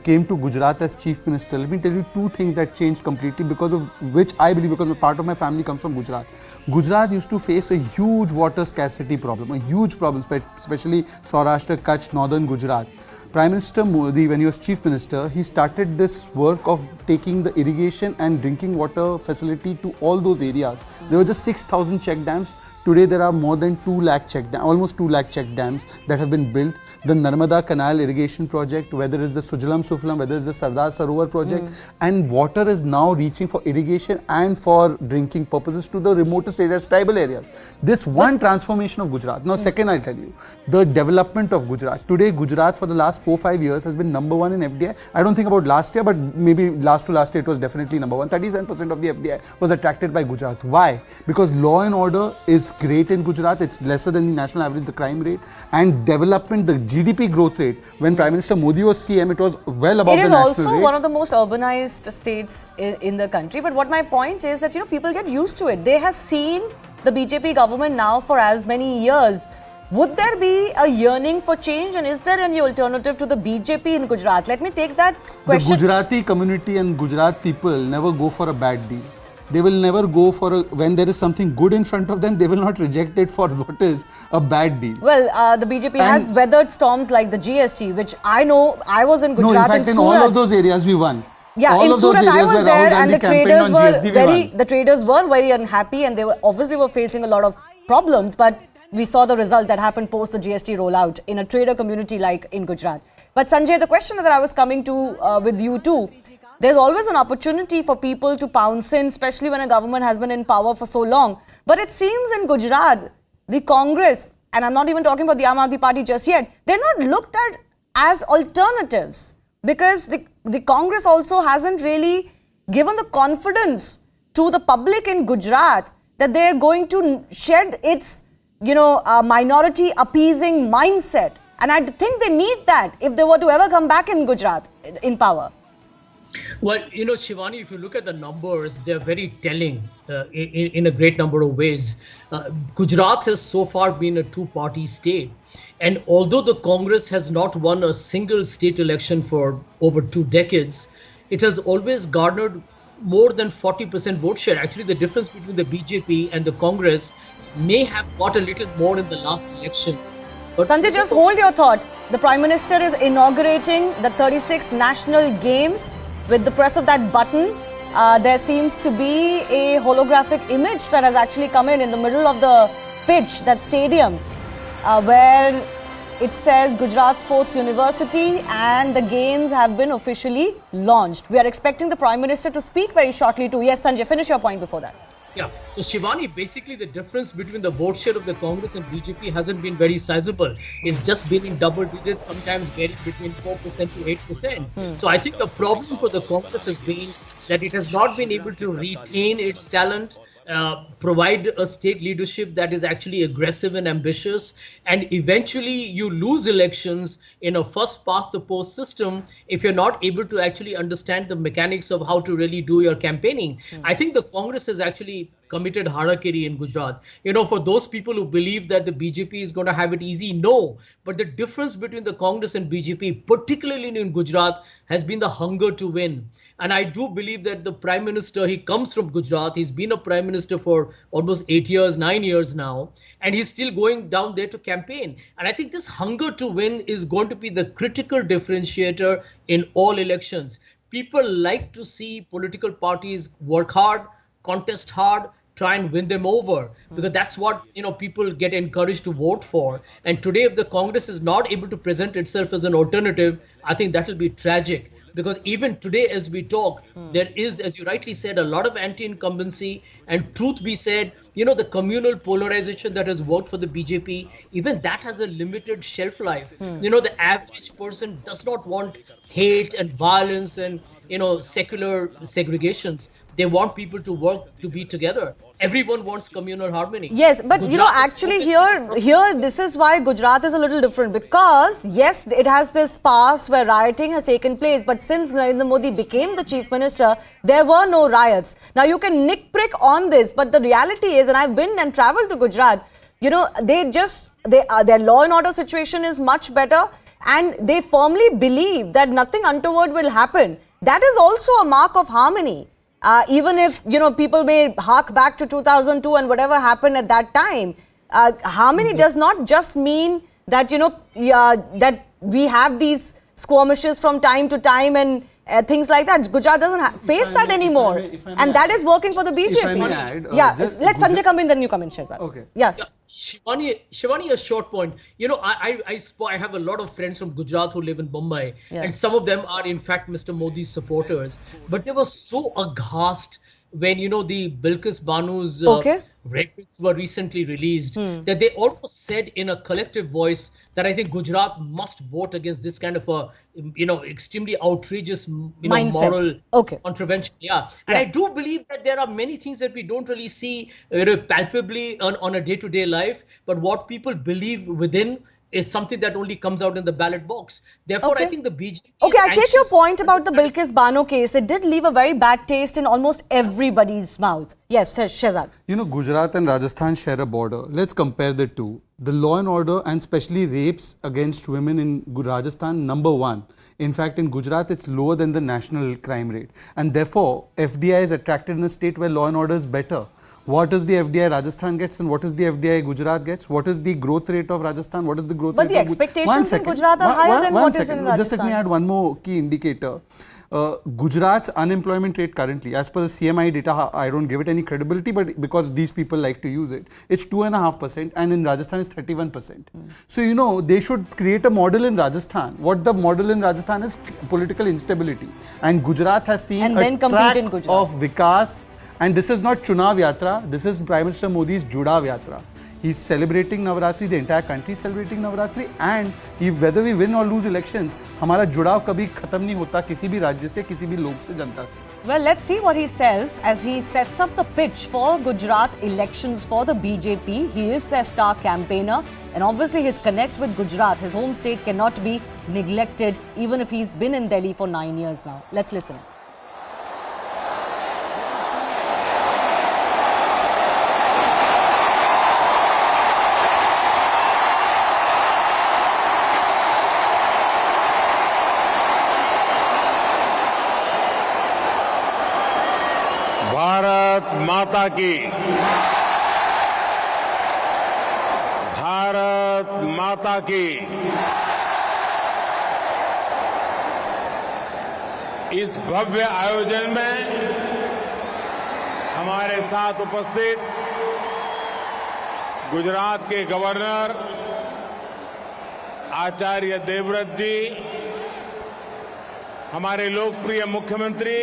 came to Gujarat as Chief Minister, let me tell you two things that changed completely, because of which I believe, because a part of my family comes from Gujarat. Gujarat used to face a huge water scarcity problem, a huge problem, especially Saurashtra, Kutch, northern Gujarat. Prime Minister Modi, when he was Chief Minister, he started this work of taking the irrigation and drinking water facility to all those areas. There were just 6,000 check dams. Today there are more than 2 lakh check dams, almost 2 lakh check dams that have been built. The Narmada Canal irrigation project, whether it's the Sujalam Suflam, whether it's the Sardar Sarovar project, and water is now reaching for irrigation and for drinking purposes to the remotest areas, tribal areas. This one transformation of Gujarat. Now second, I'll tell you, the development of Gujarat. Today Gujarat for the last 4-5 years has been #1 in FDI. I don't think about last year, but maybe last to last year it was definitely #1. 37% of the FDI was attracted by Gujarat. Why? Because law and order is great in Gujarat. It's lesser than the national average, the crime rate, and development, the GDP growth rate. When Prime Minister Modi was CM, it was well above the national rate. It is also one of the most urbanized states in the country. But what my point is that, you know, people get used to it. They have seen the BJP government now for as many years. Would there be a yearning for change, and is there any alternative to the BJP in Gujarat? Let me take that question. The Gujarati community and Gujarat people never go for a bad deal. They will never go for when there is something good in front of them, they will not reject it for what is a bad deal. Well, the BJP has weathered storms like the GST, which I know, I was in Gujarat. No, in fact, in all of those areas we won. Yeah, in Surat I was there, and the traders were very unhappy, and they were facing a lot of problems, but we saw the result that happened post the GST rollout in a trader community like in Gujarat. But Sanjay, the question that I was coming to with you too, there's always an opportunity for people to pounce in, especially when a government has been in power for so long. But it seems in Gujarat, the Congress, and I'm not even talking about the Aam Aadmi Party just yet, they're not looked at as alternatives, because the Congress also hasn't really given the confidence to the public in Gujarat that they're going to shed its, minority appeasing mindset. And I think they need that if they were to ever come back in Gujarat in power. Well, Shivani, if you look at the numbers, they're very telling in a great number of ways. Gujarat has so far been a two-party state. And although the Congress has not won a single state election for over 2 decades, it has always garnered more than 40% vote share. Actually, the difference between the BJP and the Congress may have got a little more in the last election. But Sanjay, just hold your thought. The Prime Minister is inaugurating the 36th National Games. With the press of that button, there seems to be a holographic image that has actually come in the middle of the pitch, that stadium, where it says Gujarat Sports University, and the games have been officially launched. We are expecting the Prime Minister to speak very shortly too. Yes, Sanjay, finish your point before that. Yeah, so Shivani, basically the difference between the vote share of the Congress and BJP hasn't been very sizable. It's just been in double digits, sometimes varying between 4% to 8%. So I think the problem for the Congress has been that it has not been able to retain its talent, provide a state leadership that is actually aggressive and ambitious, and eventually you lose elections in a first past the post system if you're not able to actually understand the mechanics of how to really do your campaigning. I think the Congress has actually committed harakiri in Gujarat. For those people who believe that the BJP is going to have it easy, no. But the difference between the Congress and BJP, particularly in Gujarat, has been the hunger to win. And I do believe that the Prime Minister, he comes from Gujarat. He's been a Prime Minister for almost 8 years, 9 years now. And he's still going down there to campaign. And I think this hunger to win is going to be the critical differentiator in all elections. People like to see political parties work hard, contest hard, try and win them over, because that's what people get encouraged to vote for. And today, if the Congress is not able to present itself as an alternative, I think that will be tragic. because even today as we talk, there is, as you rightly said, a lot of anti-incumbency, and truth be said, the communal polarization that has worked for the BJP, even that has a limited shelf life. The average person does not want hate and violence and, secular segregations. They want people to work, to be together. Everyone wants communal harmony. Yes, but actually here, this is why Gujarat is a little different, because yes, it has this past where rioting has taken place, but since Narendra Modi became the chief minister, there were no riots. Now you can nitpick on this, but the reality is, and I've been and traveled to Gujarat, their law and order situation is much better, and they firmly believe that nothing untoward will happen. That is also a mark of harmony. Even if, people may hark back to 2002 and whatever happened at that time, harmony does not just mean that, that we have these skirmishes from time to time and things like that. Gujarat doesn't face that anymore. And that is working for the BJP. If I may add, let Sanjay come in, then you come in, Shehzad. Okay. Yes. Shivani, a short point. I have a lot of friends from Gujarat who live in Mumbai, and some of them are in fact Mr. Modi's supporters. But they were so aghast when, the Bilkis Banu's records were recently released, that they almost said in a collective voice that I think Gujarat must vote against this kind of a, extremely outrageous, moral contravention. And I do believe that there are many things that we don't really see palpably on a day-to-day life, but what people believe within is something that only comes out in the ballot box. Therefore, I think the BJP... Okay, I take your point about the Bilkis Bano case. It did leave a very bad taste in almost everybody's mouth. Yes, Shehzad. Gujarat and Rajasthan share a border. Let's compare the two. The law and order, and especially rapes against women in Rajasthan, #1. In fact, in Gujarat, it's lower than the national crime rate. And therefore, FDI is attracted in a state where law and order is better. What does the FDI Rajasthan gets and what is the FDI Gujarat gets? What is the growth rate of Rajasthan? What is the growth rate of... But the expectations in Gujarat are higher than what is in Rajasthan. Just let me add one more key indicator. Gujarat's unemployment rate currently, as per the CMI data, I don't give it any credibility, but because these people like to use it, it's 2.5%, and in Rajasthan it's 31%. So, they should create a model in Rajasthan. What the model in Rajasthan is political instability. And Gujarat has seen a track of Vikas. And this is not Chunav Yatra, this is Prime Minister Modi's Judav Yatra. He's celebrating Navratri, the entire country is celebrating Navratri, and whether we win or lose elections, हमारा जुड़ाव कभी खत्म नहीं होता किसी भी राज्य से, किसी भी लोग से, जनता से. Well, let's see what he says as he sets up the pitch for Gujarat elections for the BJP. He is a star campaigner, and obviously his connect with Gujarat, his home state, cannot be neglected, even if he's been in Delhi for 9 years now. Let's listen. Bharat माता की, भारत माता की। इस भव्य आयोजन में हमारे साथ उपस्थित गुजरात के गवर्नर आचार्य देवव्रत जी, हमारे लोकप्रिय मुख्यमंत्री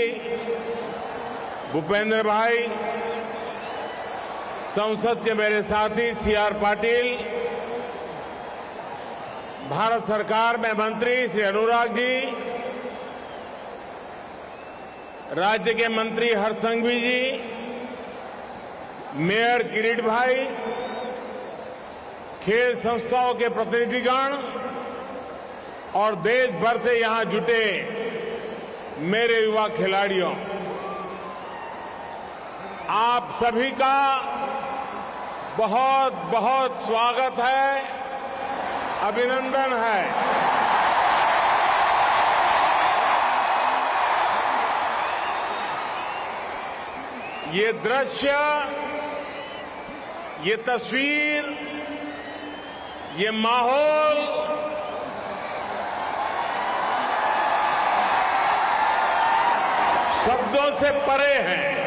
भूपेंद्र भाई, संसद के मेरे साथी CR पाटिल, भारत सरकार में मंत्री श्री अनुराग जी, राज्य के मंत्री हरसंघवी जी, मेयर किरीट भाई, खेल संस्थाओं के प्रतिनिधिगण और देश भर से यहां जुटे मेरे युवा खिलाड़ियों, आप सभी का बहुत बहुत स्वागत है, अभिनंदन है। ये दृश्य, ये तस्वीर, ये माहौल शब्दों से परे है।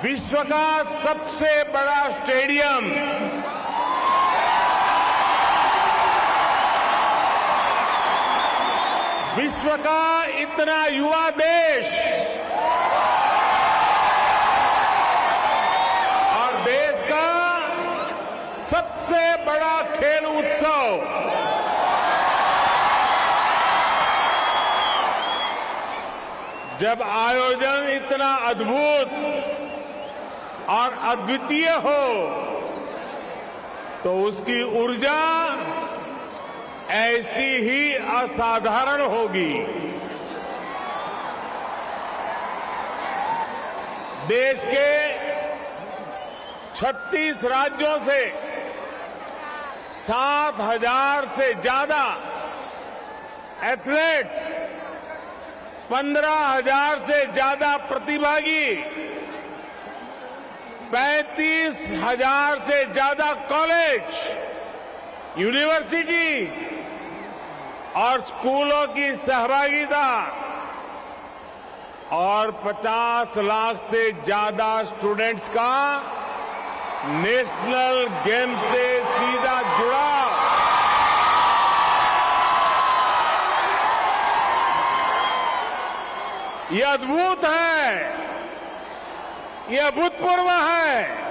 विश्व का सबसे बड़ा स्टेडियम विश्व का इतना युवा देश और देश का सबसे बड़ा खेल उत्सव जब आयोजन इतना अद्भुत और अद्वितीय हो तो उसकी ऊर्जा ऐसी ही असाधारण होगी। देश के 36 राज्यों से 7,000 से ज्यादा एथलीट्स, 15,000 से ज्यादा प्रतिभागी, 35,000 से ज्यादा कॉलेज, यूनिवर्सिटी और स्कूलों की सहभागिता और 50 लाख से ज्यादा स्टूडेंट्स का नेशनल गेम से सीधा जुड़ाव, ये अद्भुत है, ये अभूतपूर्व है।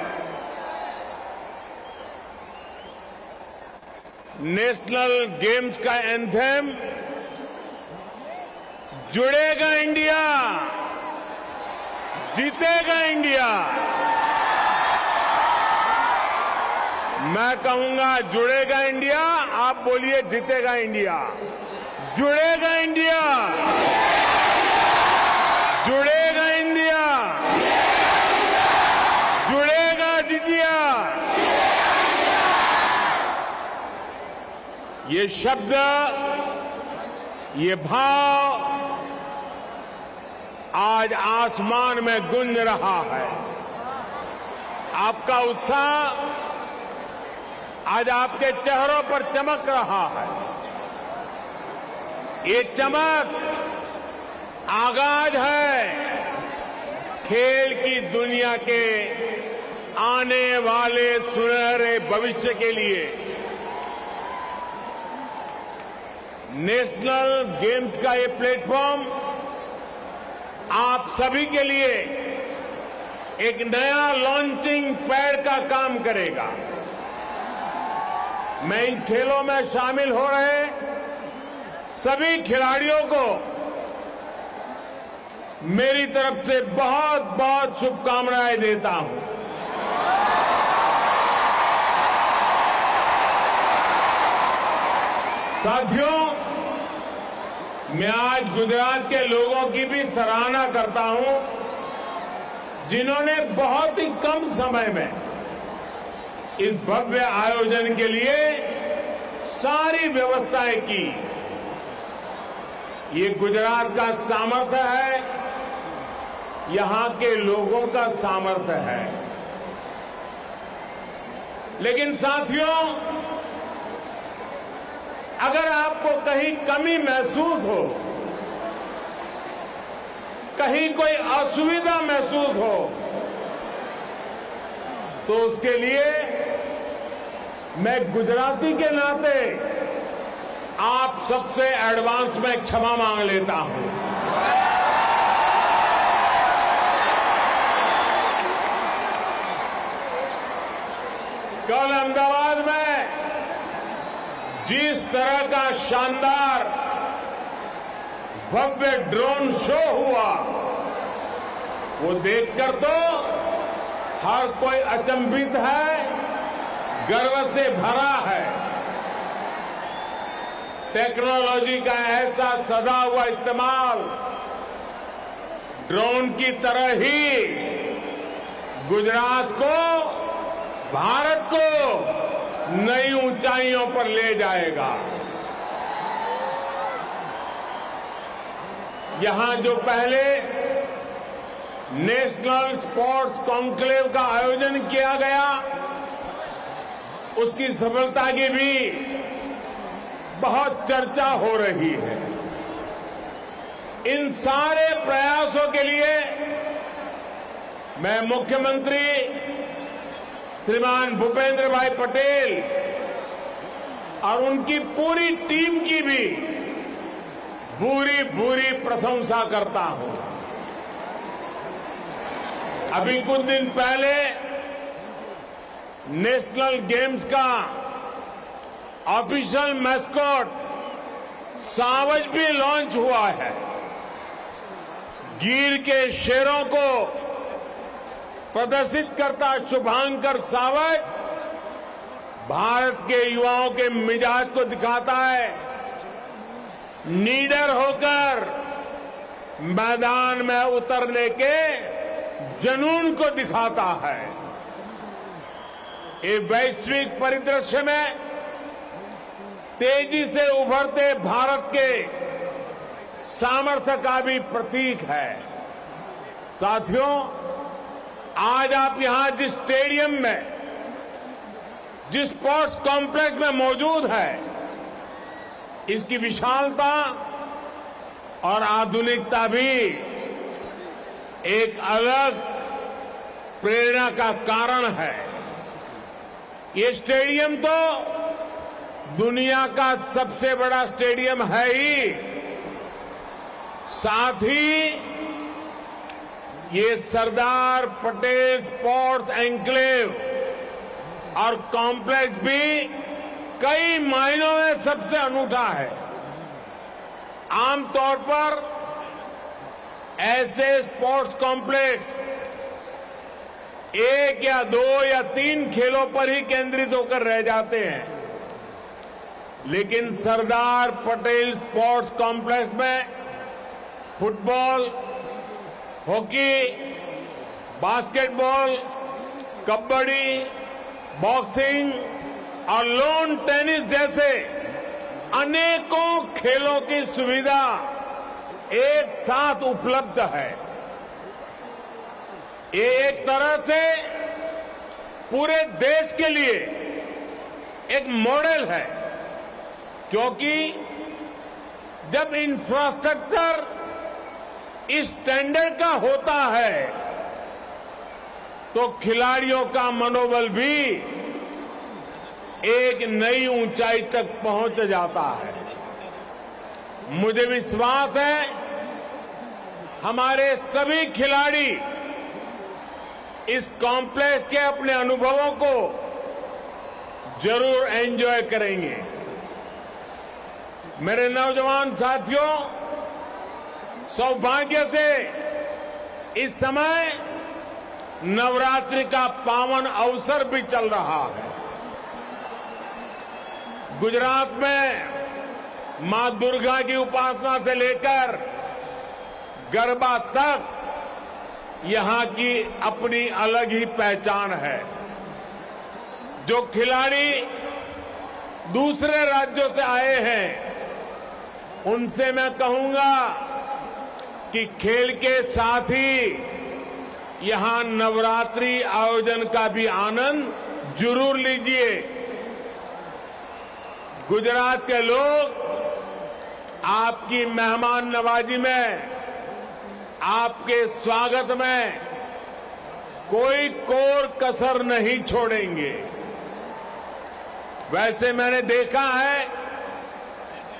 नेशनल गेम्स का एंथम जुड़ेगा इंडिया, जीतेगा इंडिया। मैं कहूंगा जुड़ेगा इंडिया, आप बोलिए जीतेगा इंडिया। जुड़ेगा इंडिया, जुड़ेगा इंडिया, जुड़ेगा इंडिया। ये शब्द, ये भाव आज आसमान में गूंज रहा है। आपका उत्साह आज आपके चेहरों पर चमक रहा है। ये चमक आगाज है खेल की दुनिया के आने वाले सुनहरे भविष्य के लिए। नेशनल गेम्स का ये प्लेटफॉर्म आप सभी के लिए एक नया लॉन्चिंग पैड का काम करेगा। मैं इन खेलों में शामिल हो रहे सभी खिलाड़ियों को मेरी तरफ से बहुत बहुत शुभकामनाएं देता हूं। साथियों, मैं आज गुजरात के लोगों की भी सराहना करता हूं जिन्होंने बहुत ही कम समय में इस भव्य आयोजन के लिए सारी व्यवस्थाएं की। ये गुजरात का सामर्थ्य है, यहां के लोगों का सामर्थ्य है। लेकिन साथियों, अगर आपको कहीं कमी महसूस हो, कहीं कोई असुविधा महसूस हो, तो उसके लिए मैं गुजराती के नाते आप सबसे एडवांस में क्षमा मांग लेता हूं। कल अहमदाबाद में जिस तरह का शानदार भव्य ड्रोन शो हुआ, वो देखकर तो हर कोई अचंभित है, गर्व से भरा है। टेक्नोलॉजी का ऐसा सदा हुआ इस्तेमाल ड्रोन की तरह ही गुजरात को, भारत को नई ऊंचाइयों पर ले जाएगा। यहां जो पहले नेशनल स्पोर्ट्स कॉन्क्लेव का आयोजन किया गया, उसकी सफलता की भी बहुत चर्चा हो रही है। इन सारे प्रयासों के लिए मैं मुख्यमंत्री श्रीमान भूपेंद्र भाई पटेल और उनकी पूरी टीम की भी भूरी भूरी प्रशंसा करता हूं। अभी कुछ दिन पहले नेशनल गेम्स का ऑफिशियल मैस्कॉट सावज भी लॉन्च हुआ है। गिर के शेरों को प्रदर्शित करता शुभांकर सावज भारत के युवाओं के मिजाज को दिखाता है। निडर होकर मैदान में उतरने के जुनून को दिखाता है। ये वैश्विक परिदृश्य में तेजी से उभरते भारत के सामर्थ्य का भी प्रतीक है। साथियों, आज आप यहां जिस स्टेडियम में, जिस स्पोर्ट्स कॉम्प्लेक्स में मौजूद है, इसकी विशालता और आधुनिकता भी एक अलग प्रेरणा का कारण है। ये स्टेडियम तो दुनिया का सबसे बड़ा स्टेडियम है ही, साथ ही ये सरदार पटेल स्पोर्ट्स एन्क्लेव और कॉम्प्लेक्स भी कई मायनों में सबसे अनूठा है। आमतौर पर ऐसे स्पोर्ट्स कॉम्प्लेक्स एक या दो या तीन खेलों पर ही केंद्रित होकर रह जाते हैं, लेकिन सरदार पटेल स्पोर्ट्स कॉम्प्लेक्स में football, hockey, basketball, kabaddi, boxing और लॉन टेनिस जैसे अनेकों खेलों की सुविधा एक साथ उपलब्ध है। ये एक तरह से पूरे देश के लिए एक मॉडल है, क्योंकि जब इंफ्रास्ट्रक्चर इस स्टैंडर्ड का होता है तो खिलाड़ियों का मनोबल भी एक नई ऊंचाई तक पहुंच जाता है। मुझे विश्वास है हमारे सभी खिलाड़ी इस कॉम्प्लेक्स के अपने अनुभवों को जरूर एंजॉय करेंगे। मेरे नौजवान साथियों, सौभाग्य से इस समय नवरात्रि का पावन अवसर भी चल रहा है। गुजरात में मां दुर्गा की उपासना से लेकर गरबा तक यहां की अपनी अलग ही पहचान है। जो खिलाड़ी दूसरे राज्यों से आए हैं, उनसे मैं कहूंगा कि खेल के साथ ही यहां नवरात्रि आयोजन का भी आनंद जरूर लीजिए। गुजरात के लोग आपकी मेहमान नवाजी में, आपके स्वागत में कोई कोर कसर नहीं छोड़ेंगे। वैसे मैंने देखा है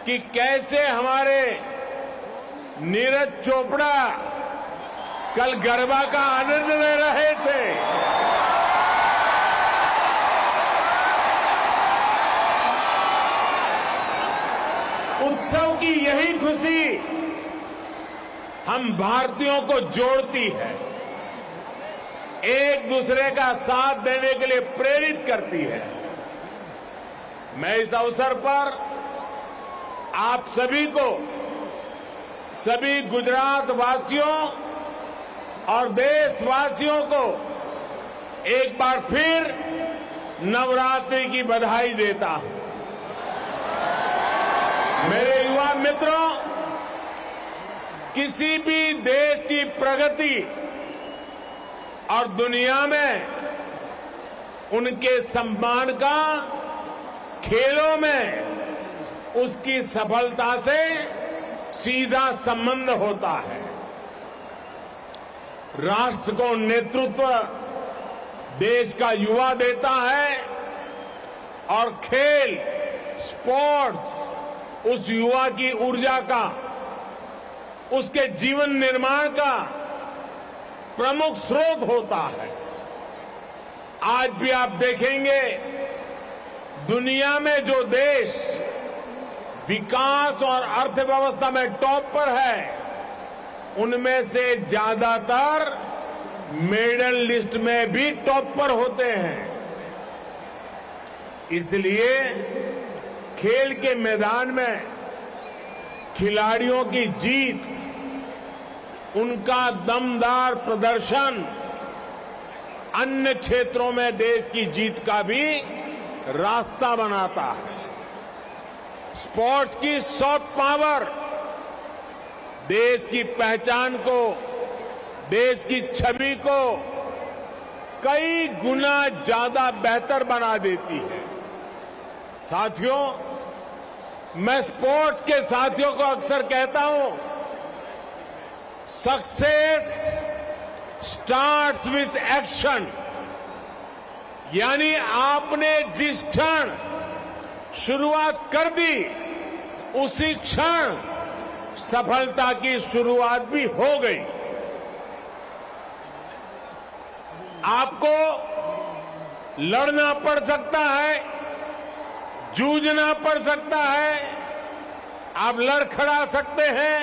कि कैसे हमारे नीरज चोपड़ा कल गरबा का आनंद ले रहे थे। उत्सव की यही खुशी हम भारतीयों को जोड़ती है, एक दूसरे का साथ देने के लिए प्रेरित करती है। मैं इस अवसर पर आप सभी को, सभी गुजरात वासियों और देशवासियों को एक बार फिर नवरात्रि की बधाई देता हूं। मेरे युवा मित्रों, किसी भी देश की प्रगति और दुनिया में उनके सम्मान का खेलों में उसकी सफलता से सीधा संबंध होता है। राष्ट्र को नेतृत्व देश का युवा देता है और खेल, स्पोर्ट्स उस युवा की ऊर्जा का उसके जीवन निर्माण का प्रमुख स्रोत होता है। आज भी आप देखेंगे दुनिया में जो देश विकास और अर्थव्यवस्था में टॉप पर है, उनमें से ज्यादातर मेडल लिस्ट में भी टॉप पर होते हैं। इसलिए खेल के मैदान में खिलाड़ियों की जीत, उनका दमदार प्रदर्शन अन्य क्षेत्रों में देश की जीत का भी रास्ता बनाता है। स्पोर्ट्स की सॉफ्ट पावर देश की पहचान को, देश की छवि को कई गुना ज्यादा बेहतर बना देती है। साथियों, मैं स्पोर्ट्स के साथियों को अक्सर कहता हूं, सक्सेस स्टार्ट्स विथ एक्शन। यानी आपने जिस क्षण शुरुआत कर दी, उसी क्षण सफलता की शुरुआत भी हो गई। आपको लड़ना पड़ सकता है, जूझना पड़ सकता है, आप लड़खड़ा सकते हैं,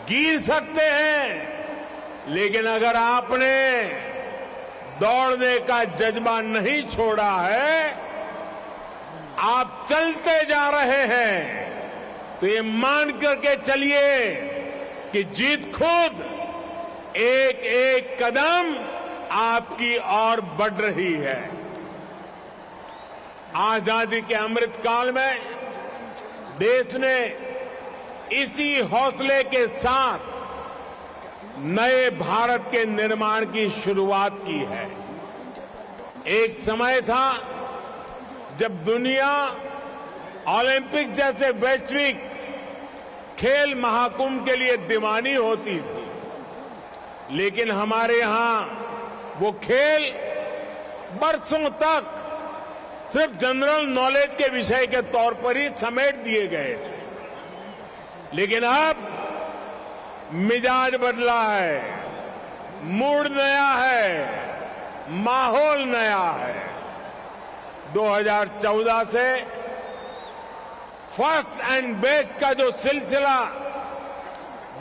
गिर सकते हैं, लेकिन अगर आपने दौड़ने का जज्बा नहीं छोड़ा है, आप चलते जा रहे हैं, तो ये मान करके चलिए कि जीत खुद एक एक कदम आपकी ओर बढ़ रही है। आजादी के अमृत काल में देश ने इसी हौसले के साथ नए भारत के निर्माण की शुरुआत की है। एक समय था जब दुनिया ओलंपिक जैसे वैश्विक खेल महाकुंभ के लिए दीवानी होती थी, लेकिन हमारे यहां वो खेल बरसों तक सिर्फ जनरल नॉलेज के विषय के तौर पर ही समेट दिए गए थे। लेकिन अब मिजाज बदला है, मूड नया है, माहौल नया है। 2014 से फर्स्ट एंड बेस्ट का जो सिलसिला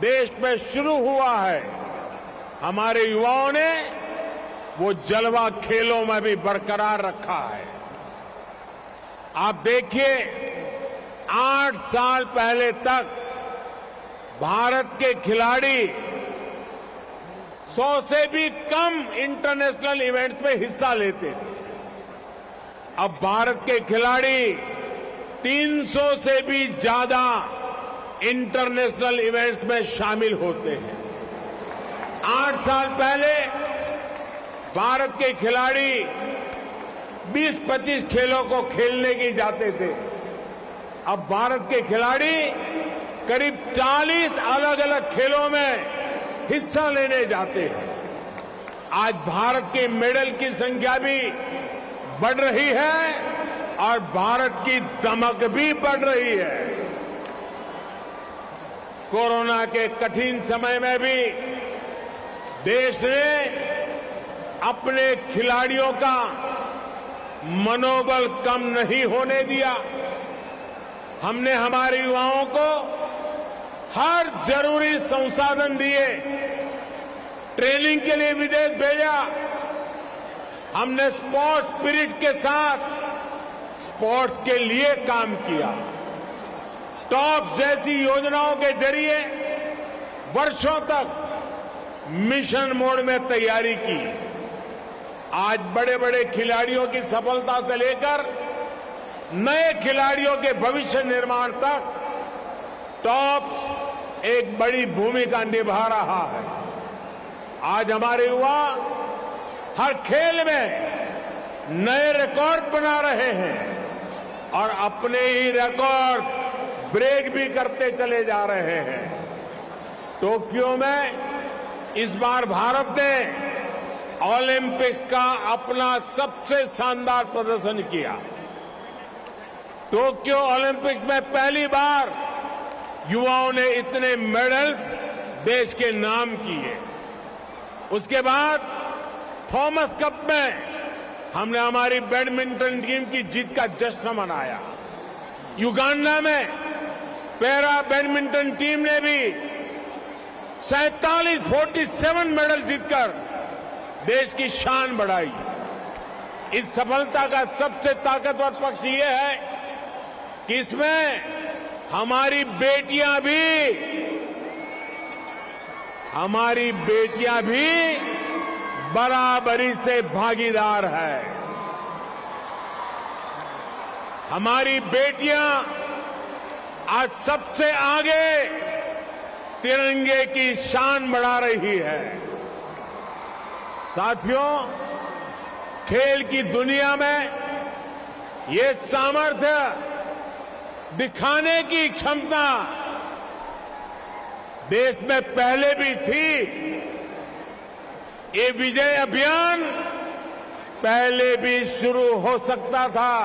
देश में शुरू हुआ है, हमारे युवाओं ने वो जलवा खेलों में भी बरकरार रखा है। आप देखिए, 8 साल पहले तक भारत के खिलाड़ी 100 से भी कम इंटरनेशनल इवेंट्स में हिस्सा लेते थे। अब भारत के खिलाड़ी 300 से भी ज्यादा इंटरनेशनल इवेंट्स में शामिल होते हैं। 8 साल पहले भारत के खिलाड़ी 20-25 खेलों को खेलने के जाते थे। अब भारत के खिलाड़ी करीब 40 अलग अलग खेलों में हिस्सा लेने जाते हैं। आज भारत के मेडल की संख्या भी बढ़ रही है और भारत की दमक भी बढ़ रही है। कोरोना के कठिन समय में भी देश ने अपने खिलाड़ियों का मनोबल कम नहीं होने दिया। हमने हमारे युवाओं को हर जरूरी संसाधन दिए, ट्रेनिंग के लिए विदेश भेजा। हमने स्पोर्ट्स स्पिरिट के साथ स्पोर्ट्स के लिए काम किया। टॉप जैसी योजनाओं के जरिए वर्षों तक मिशन मोड में तैयारी की। आज बड़े बड़े खिलाड़ियों की सफलता से लेकर नए खिलाड़ियों के भविष्य निर्माण तक टॉप्स एक बड़ी भूमिका निभा रहा है। आज हमारे युवा हर खेल में नए रिकॉर्ड बना रहे हैं और अपने ही रिकॉर्ड ब्रेक भी करते चले जा रहे हैं। टोक्यो में इस बार भारत ने ओलंपिक्स का अपना सबसे शानदार प्रदर्शन किया। टोक्यो ओलंपिक्स में पहली बार युवाओं ने इतने मेडल्स देश के नाम किए। उसके बाद थॉमस कप में हमने हमारी बैडमिंटन टीम की जीत का जश्न मनाया। युगांडा में पैरा बैडमिंटन टीम ने भी 47 मेडल जीतकर देश की शान बढ़ाई। इस सफलता का सबसे ताकतवर पक्ष ये है कि इसमें हमारी बेटियां भी बराबरी से भागीदार है। हमारी बेटियां आज सबसे आगे तिरंगे की शान बढ़ा रही है। साथियों, खेल की दुनिया में ये सामर्थ्य दिखाने की क्षमता देश में पहले भी थी। ये विजय अभियान पहले भी शुरू हो सकता था,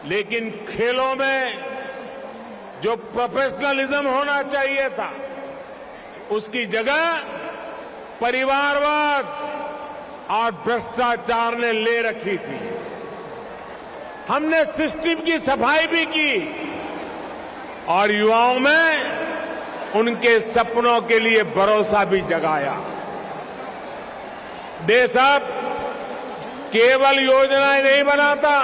लेकिन खेलों में जो प्रोफेशनलिज्म होना चाहिए था उसकी जगह परिवारवाद और भ्रष्टाचार ने ले रखी थी। हमने सिस्टम की सफाई भी की और युवाओं में उनके सपनों के लिए भरोसा भी जगाया। देश अब केवल योजनाएं नहीं बनाता,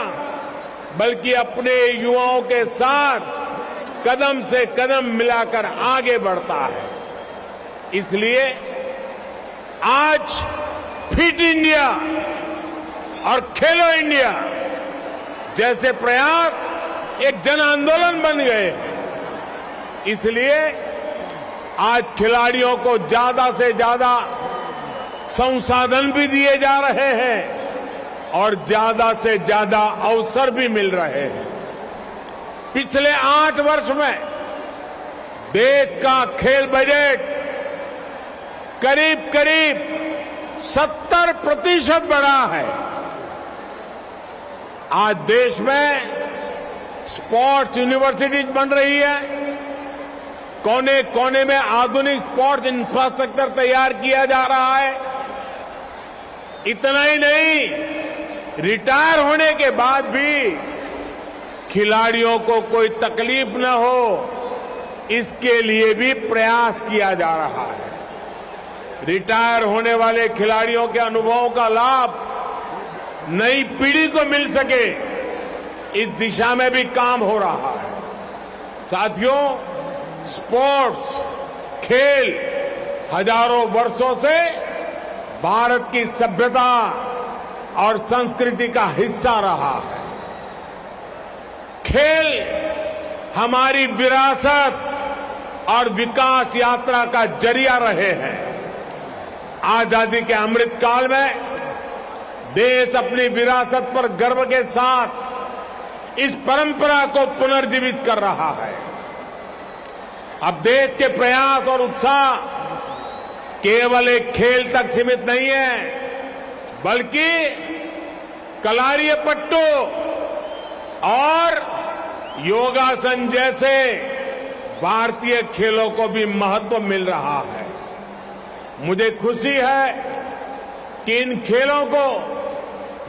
बल्कि अपने युवाओं के साथ कदम से कदम मिलाकर आगे बढ़ता है। इसलिए आज फिट इंडिया और खेलो इंडिया जैसे प्रयास एक जन आंदोलन बन गए। इसलिए आज खिलाड़ियों को ज्यादा से ज्यादा संसाधन भी दिए जा रहे हैं और ज्यादा से ज्यादा अवसर भी मिल रहे हैं। पिछले 8 वर्ष में देश का खेल बजट करीब 70% बढ़ा है। आज देश में स्पोर्ट्स यूनिवर्सिटीज बन रही है। कोने कोने में आधुनिक स्पोर्ट्स इंफ्रास्ट्रक्चर तैयार किया जा रहा है। इतना ही नहीं, रिटायर होने के बाद भी खिलाड़ियों को कोई तकलीफ न हो, इसके लिए भी प्रयास किया जा रहा है। रिटायर होने वाले खिलाड़ियों के अनुभवों का लाभ नई पीढ़ी को मिल सके, इस दिशा में भी काम हो रहा है। साथियों, स्पोर्ट्स, खेल हजारों वर्षों से भारत की सभ्यता और संस्कृति का हिस्सा रहा है। खेल हमारी विरासत और विकास यात्रा का जरिया रहे हैं। आजादी के अमृत काल में देश अपनी विरासत पर गर्व के साथ इस परंपरा को पुनर्जीवित कर रहा है। अब देश के प्रयास और उत्साह केवल एक खेल तक सीमित नहीं है, बल्कि कलारीपट्टू और योगासन जैसे भारतीय खेलों को भी महत्व मिल रहा है। मुझे खुशी है कि इन खेलों को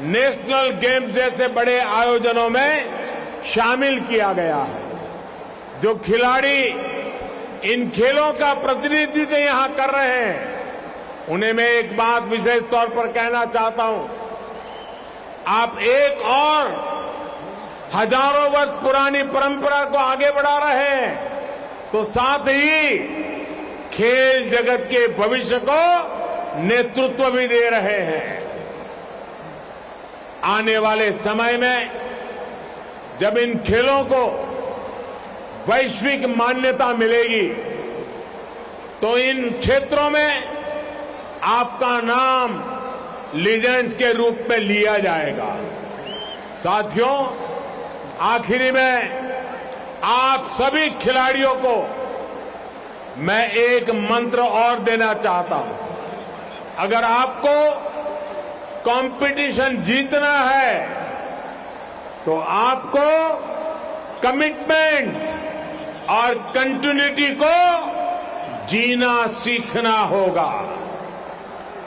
नेशनल गेम्स जैसे बड़े आयोजनों में शामिल किया गया है। जो खिलाड़ी इन खेलों का प्रतिनिधित्व यहां कर रहे हैं, उन्हें मैं एक बात विशेष तौर पर कहना चाहता हूं। आप एक और हजारों वर्ष पुरानी परंपरा को आगे बढ़ा रहे हैं, तो साथ ही खेल जगत के भविष्य को नेतृत्व भी दे रहे हैं। आने वाले समय में जब इन खेलों को वैश्विक मान्यता मिलेगी, तो इन क्षेत्रों में आपका नाम लीजेंड्स के रूप में लिया जाएगा। साथियों, आखिरी में आप सभी खिलाड़ियों को मैं एक मंत्र और देना चाहता हूं। अगर आपको कंपटीशन जीतना है तो आपको कमिटमेंट और कंटिन्यूटी को जीना सीखना होगा।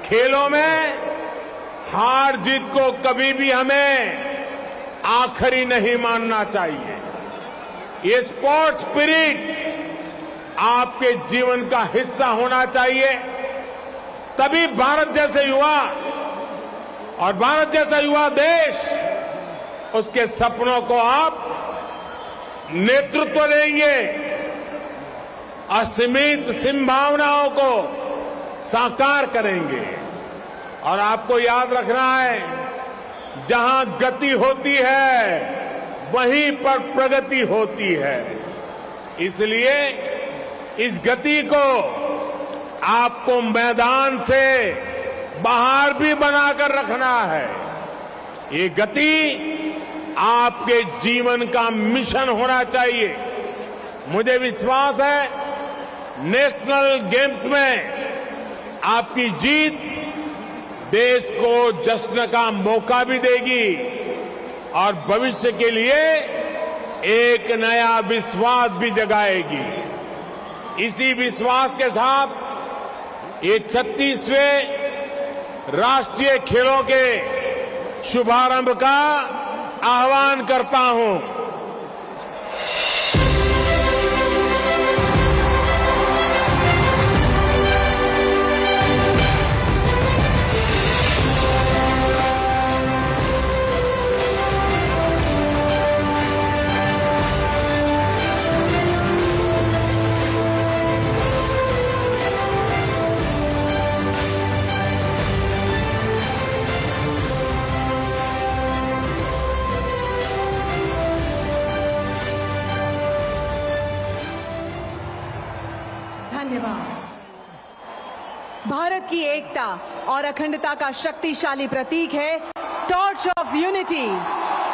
खेलों में हार जीत को कभी भी हमें आखिरी नहीं मानना चाहिए। ये स्पोर्ट्स स्पिरिट आपके जीवन का हिस्सा होना चाहिए। तभी भारत जैसे युवा और भारत जैसा युवा देश उसके सपनों को आप नेतृत्व देंगे, असीमित संभावनाओं को साकार करेंगे। और आपको याद रखना है, जहां गति होती है वहीं पर प्रगति होती है। इसलिए इस गति को आपको मैदान से बाहर भी बनाकर रखना है। ये गति आपके जीवन का मिशन होना चाहिए। मुझे विश्वास है नेशनल गेम्स में आपकी जीत देश को जश्न का मौका भी देगी और भविष्य के लिए एक नया विश्वास भी जगाएगी। इसी विश्वास के साथ ये 36वें राष्ट्रीय खेलों के शुभारंभ का आह्वान करता हूं। भारत की एकता और अखंडता का शक्तिशाली प्रतीक है टॉर्च ऑफ यूनिटी।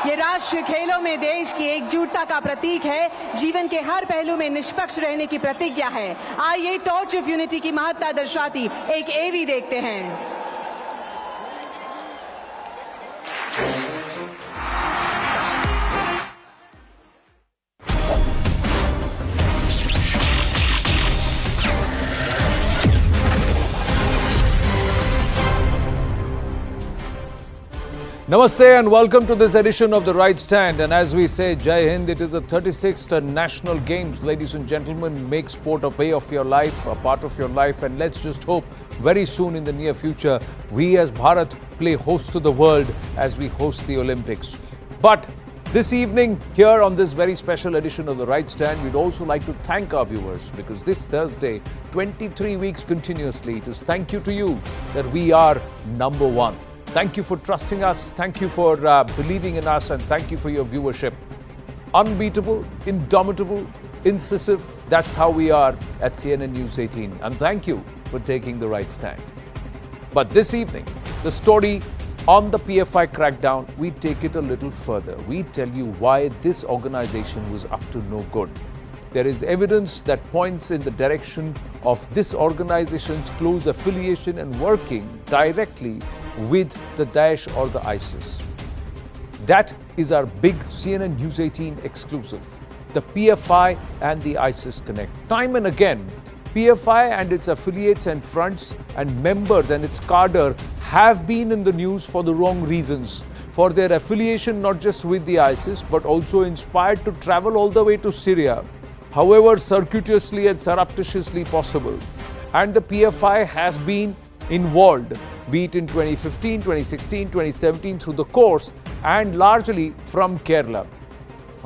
ये राष्ट्रीय खेलों में देश की एकजुटता का प्रतीक है, जीवन के हर पहलू में निष्पक्ष रहने की प्रतिज्ञा है। आइए टॉर्च ऑफ यूनिटी की महत्ता दर्शाती एक एवी देखते हैं। Namaste and welcome to this edition of The Right Stand. And as we say, Jai Hind, it is the 36th National Games. Ladies and gentlemen, make sport a way of your life, a part of your life. And let's just hope very soon in the near future, we as Bharat play host to the world as we host the Olympics. But this evening, here on this very special edition of The Right Stand, we'd also like to thank our viewers because this Thursday, 23 weeks continuously, it is thank you to you that we are number one. Thank you for trusting us, thank you for believing in us, and thank you for your viewership. Unbeatable, indomitable, incisive, that's how we are at CNN News 18. And thank you for taking the right stand. But this evening, the story on the PFI crackdown, we take it a little further. We tell you why this organization was up to no good. There is evidence that points in the direction of this organization's close affiliation and working directly with the Daesh or the ISIS. That is our big CNN News 18 exclusive. The PFI and the ISIS connect. Time and again, PFI and its affiliates and fronts and members and its cadre have been in the news for the wrong reasons. For their affiliation not just with the ISIS but also inspired to travel all the way to Syria, however circuitously and surreptitiously possible. And the PFI has been involved, be it in 2015, 2016, 2017 through the course and largely from Kerala.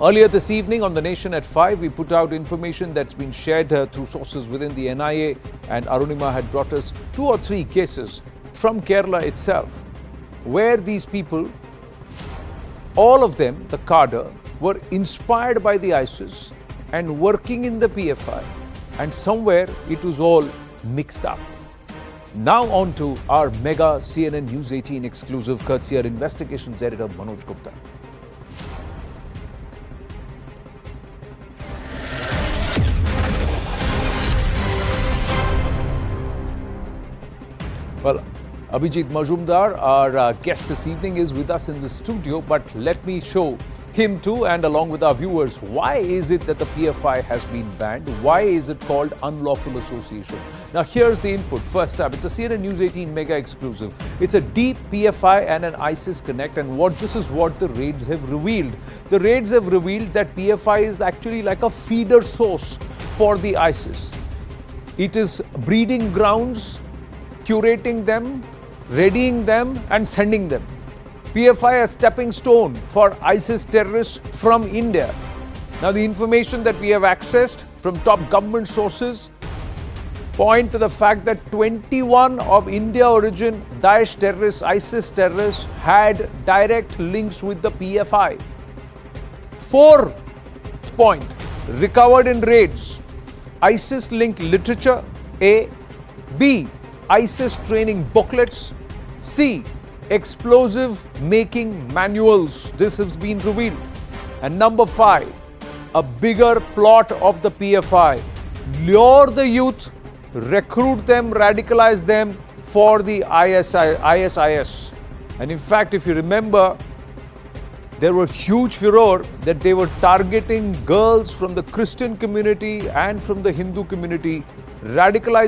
Earlier this evening on The Nation at 5, we put out information that's been shared through sources within the NIA, and Arunima had brought us 2 or 3 cases from Kerala itself, where these people, all of them, the cadre, were inspired by the ISIS and working in the PFI, and somewhere it was all mixed up. Now on to our mega CNN News 18 exclusive, courtesy our investigations editor Manoj Gupta. Well, Abhijit Majumdar, our guest this evening, is with us in the studio, but let me show him too and along with our viewers, why is it that the PFI has been banned? Why is it called unlawful association? Now here's the input. First up, it's a CNN News 18 mega exclusive. It's a deep PFI and an ISIS connect, and this is what the raids have revealed. The raids have revealed that PFI is actually like a feeder source for the ISIS. It is breeding grounds, curating them, readying them and sending them. PFI a stepping stone for ISIS terrorists from India. Now the information that we have accessed from top government sources point to the fact that 21 of India origin Daesh terrorists, ISIS terrorists had direct links with the PFI. Fourth point, recovered in raids, ISIS linked literature, A. B. ISIS training booklets, C. Explosive making manuals. This has been revealed. And number 5, a bigger plot of the PFI. Lure the youth, recruit them, radicalize them for the ISIS. And in fact, if you remember, there were huge furor that they were targeting girls from the Christian community and from the Hindu community, radicalizing